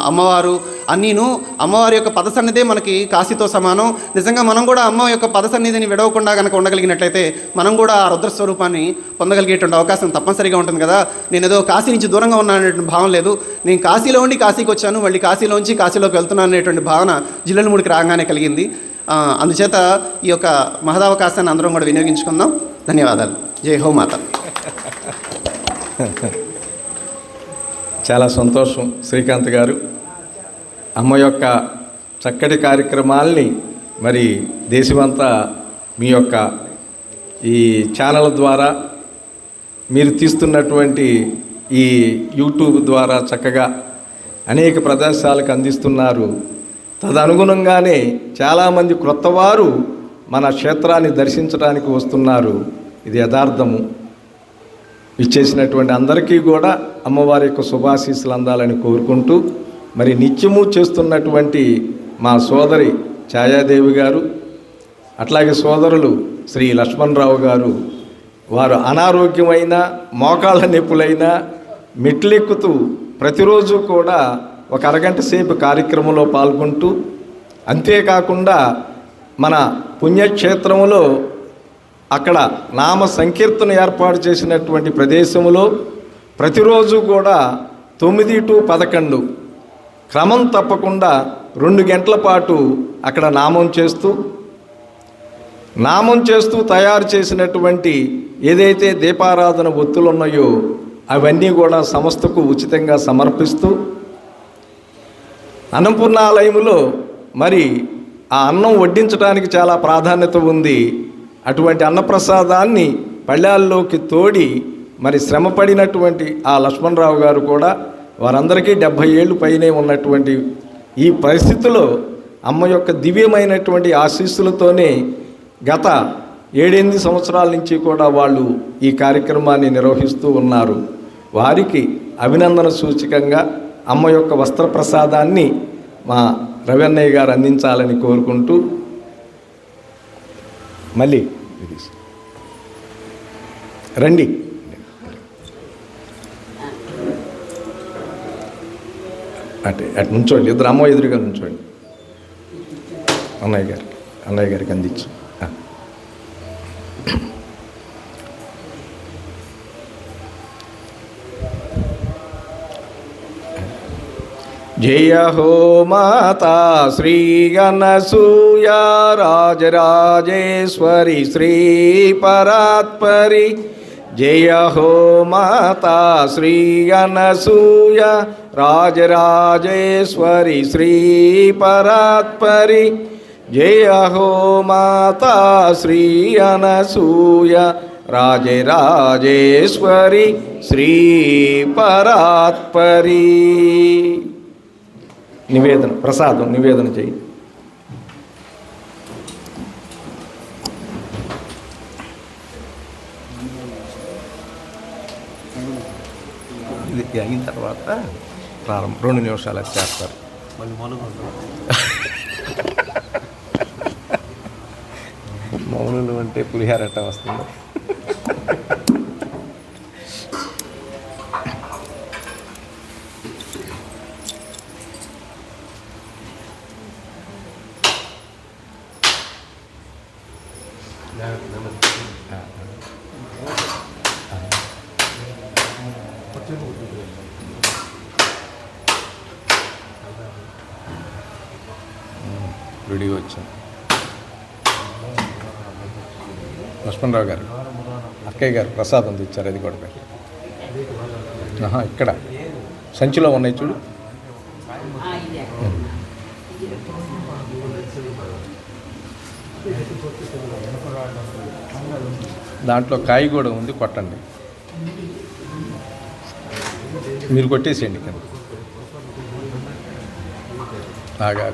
అమ్మవారు అన్నీను అమ్మవారి యొక్క పదసన్నిధే మనకి కాశీతో సమానం. నిజంగా మనం కూడా అమ్మ యొక్క పదసన్నిధిని విడవకుండా కనుక ఉండగలిగినట్లయితే మనం కూడా ఆ రుద్రస్వరూపాన్ని పొందగలిగేటువంటి అవకాశం తప్పనిసరిగా ఉంటుంది కదా. నేను ఏదో కాశీ నుంచి దూరంగా ఉన్నాననేటువంటి భావం లేదు. నేను కాశీలో ఉండి కాశీకి వచ్చాను, మళ్ళీ కాశీలోంచి కాశీలోకి వెళ్తున్నాను అనేటువంటి భావన జిల్లెలముడికి రాగానే కలిగింది. అందుచేత ఈ యొక్క మహదావకాశాన్ని అందరం కూడా వినియోగించుకుందాం. ధన్యవాదాలు. జై హో మాత. చాలా సంతోషం శ్రీకాంత్ గారు. అమ్మ యొక్క చక్కటి కార్యక్రమాల్ని మరి దేశమంతా మీ యొక్క ఈ ఛానల్ ద్వారా మీరు తీస్తున్నటువంటి ఈ యూట్యూబ్ ద్వారా చక్కగా అనేక ప్రదేశాలకు అందిస్తున్నారు. తదనుగుణంగానే చాలామంది క్రొత్తవారు మన క్షేత్రాన్ని దర్శించడానికి వస్తున్నారు. ఇది యథార్థము. ఇచ్చేసినటువంటి అందరికీ కూడా అమ్మవారి యొక్క శుభాశీస్సులు అందాలని కోరుకుంటూ, మరి నిత్యము చేస్తున్నటువంటి మా సోదరి ఛాయాదేవి గారు, అట్లాగే సోదరులు శ్రీ లక్ష్మణరావు గారు వారు అనారోగ్యమైన మోకాళ్ళ నొప్పులైన మెట్లెక్కుతూ ప్రతిరోజు కూడా ఒక అరగంట సేపు కార్యక్రమంలో పాల్గొంటూ, అంతేకాకుండా మన పుణ్యక్షేత్రంలో అక్కడ నామ సంకీర్తన ఏర్పాటు చేసినటువంటి ప్రదేశంలో ప్రతిరోజు కూడా 9 to 11 క్రమం తప్పకుండా 2 గంటల పాటు అక్కడ నామం చేస్తూ తయారు చేసినటువంటి ఏదైతే దీపారాధన ఒత్తులు ఉన్నాయో అవన్నీ కూడా సంస్థకు ఉచితంగా సమర్పిస్తూ, అన్నపూర్ణాలయంలో మరి ఆ అన్నం వడ్డించడానికి చాలా ప్రాధాన్యత ఉంది. అటువంటి అన్నప్రసాదాన్ని పళ్ళాల్లోకి తోడి మరి శ్రమపడినటువంటి ఆ లక్ష్మణరావు గారు కూడా వారందరికీ 70 ఏళ్ళు పైనే ఉన్నటువంటి ఈ పరిస్థితిలో అమ్మ యొక్క దివ్యమైనటువంటి ఆశీస్సులతోనే గత 7-8 సంవత్సరాల నుంచి కూడా వాళ్ళు ఈ కార్యక్రమాన్ని నిర్వహిస్తూ ఉన్నారు. వారికి అభినందన సూచకంగా అమ్మ యొక్క వస్త్రప్రసాదాన్ని మా రవన్నయ్య గారు అందించాలని కోరుకుంటూ, మళ్ళీ రండి అటు నుంచోండి, ఇద్దరు అమ్మ ఎదురుగా నుంచోండి. అన్నయ్య గారికి అందించు. జయ హో మాతా శ్రీ అనసూయ రాజరాజేశ్వరి శ్రీ పరాత్పరి. జయ హో మాతా శ్రీ అనసూయ రాజరాజేశ్వరి శ్రీ పరాత్పరి. జయ హో మాతా శ్రీ అనసూయ రాజరాజేశ్వరి శ్రీ పరాత్పరి. నివేదన ప్రసాదం నివేదన చేయి. ఇది అయిన తర్వాత ప్రారంభం 2 నిమిషాలు చేస్తారు. మౌనులు అంటే పులిహారట వస్తుంది. రెడీగా వచ్చాను. లక్ష్మణరావు గారు అక్కయ్య గారు ప్రసాదం తెచ్చారు, అది కూడా పెట్టి. ఇక్కడ సంచిలో ఉన్నాయి చూడు. దాంట్లో కాయ కూడా ఉంది, కొట్టండి. మీరు కొట్టేసేయండి కింద. ఆగా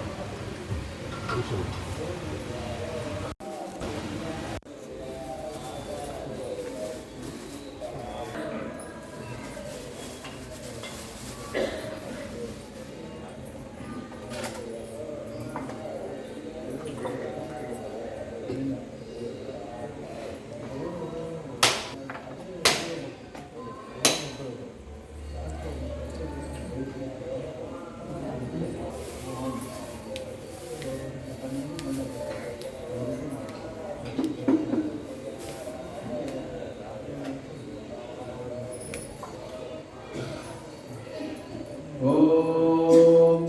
ఓం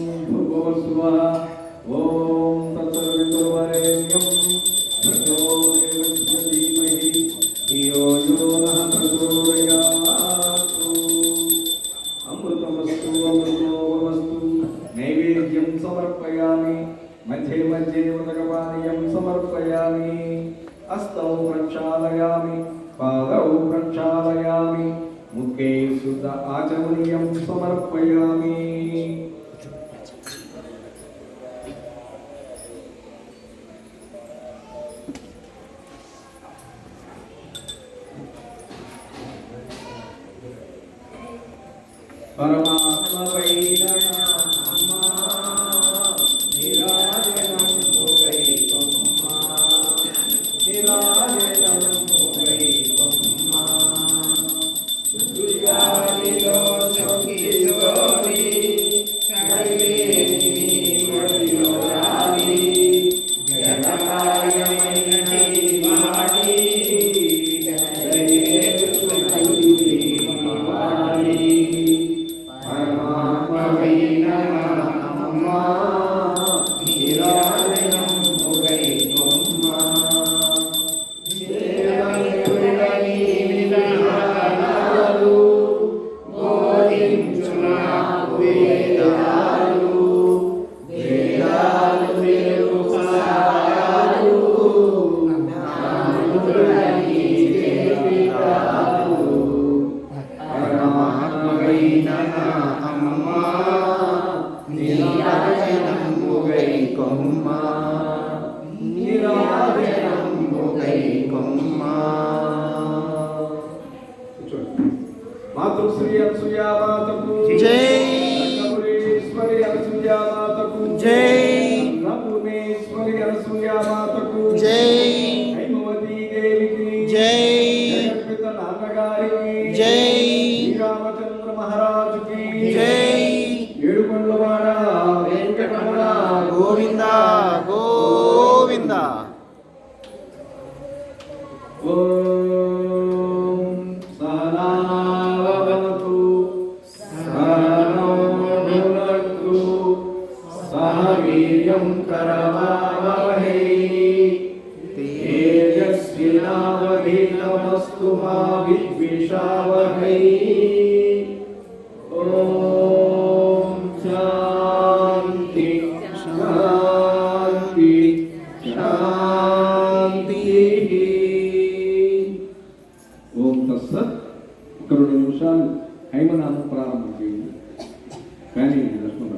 భూర్భువః ఓం తత్సవితుర్వరేణ్యం భర్గో దేవస్య ధీమహి ధియో యో నః ప్రచోదయాత్. అమృతమస్తు అమృతోపమస్తు. నైవేద్యం సమర్పయామి. మధ్యే మధ్యే ఉదకపానీయం సమర్పయామి. హస్తౌ ప్రక్షాళయామి, పాదౌ ప్రక్షాళయామి, ముఖే శుద్ధ ఆచమనీయం సమర్పయామి. పరమాత్మపై నిరాజనం మాతృశ్రీ అనసూయామాతకు జై. రంగపురేశ్వరి అనసూయామాతకు జై. అన్నపూర్ణేశ్వరి అనసూయామాతకు జై. హైమవతీ దేవికి జై. జగత్పిత నాన్నగారికి జై. శ్రీరామచంద్ర మహారాజుకి జై. ఏడుకొండలవాడ వెంకటరమణ గోవింద గోవింద. ఓం సహనావతు సహనో భునక్తు సహ వీర్యం కరవావహై తేజస్వినావధీతమస్తు మా విద్విషావహై. ఓం శాంతి శాంతి శాంతి. ఓం తత్సత్. ఒక 2 నిమిషాలు హైమనామం ప్రారంభం చేయండి. కానీ లక్ష్మణ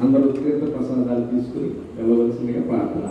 అందరూ తీర్థ ప్రసాదాలు తీసుకుని వెళ్ళవలసిందిగా ప్రార్థన.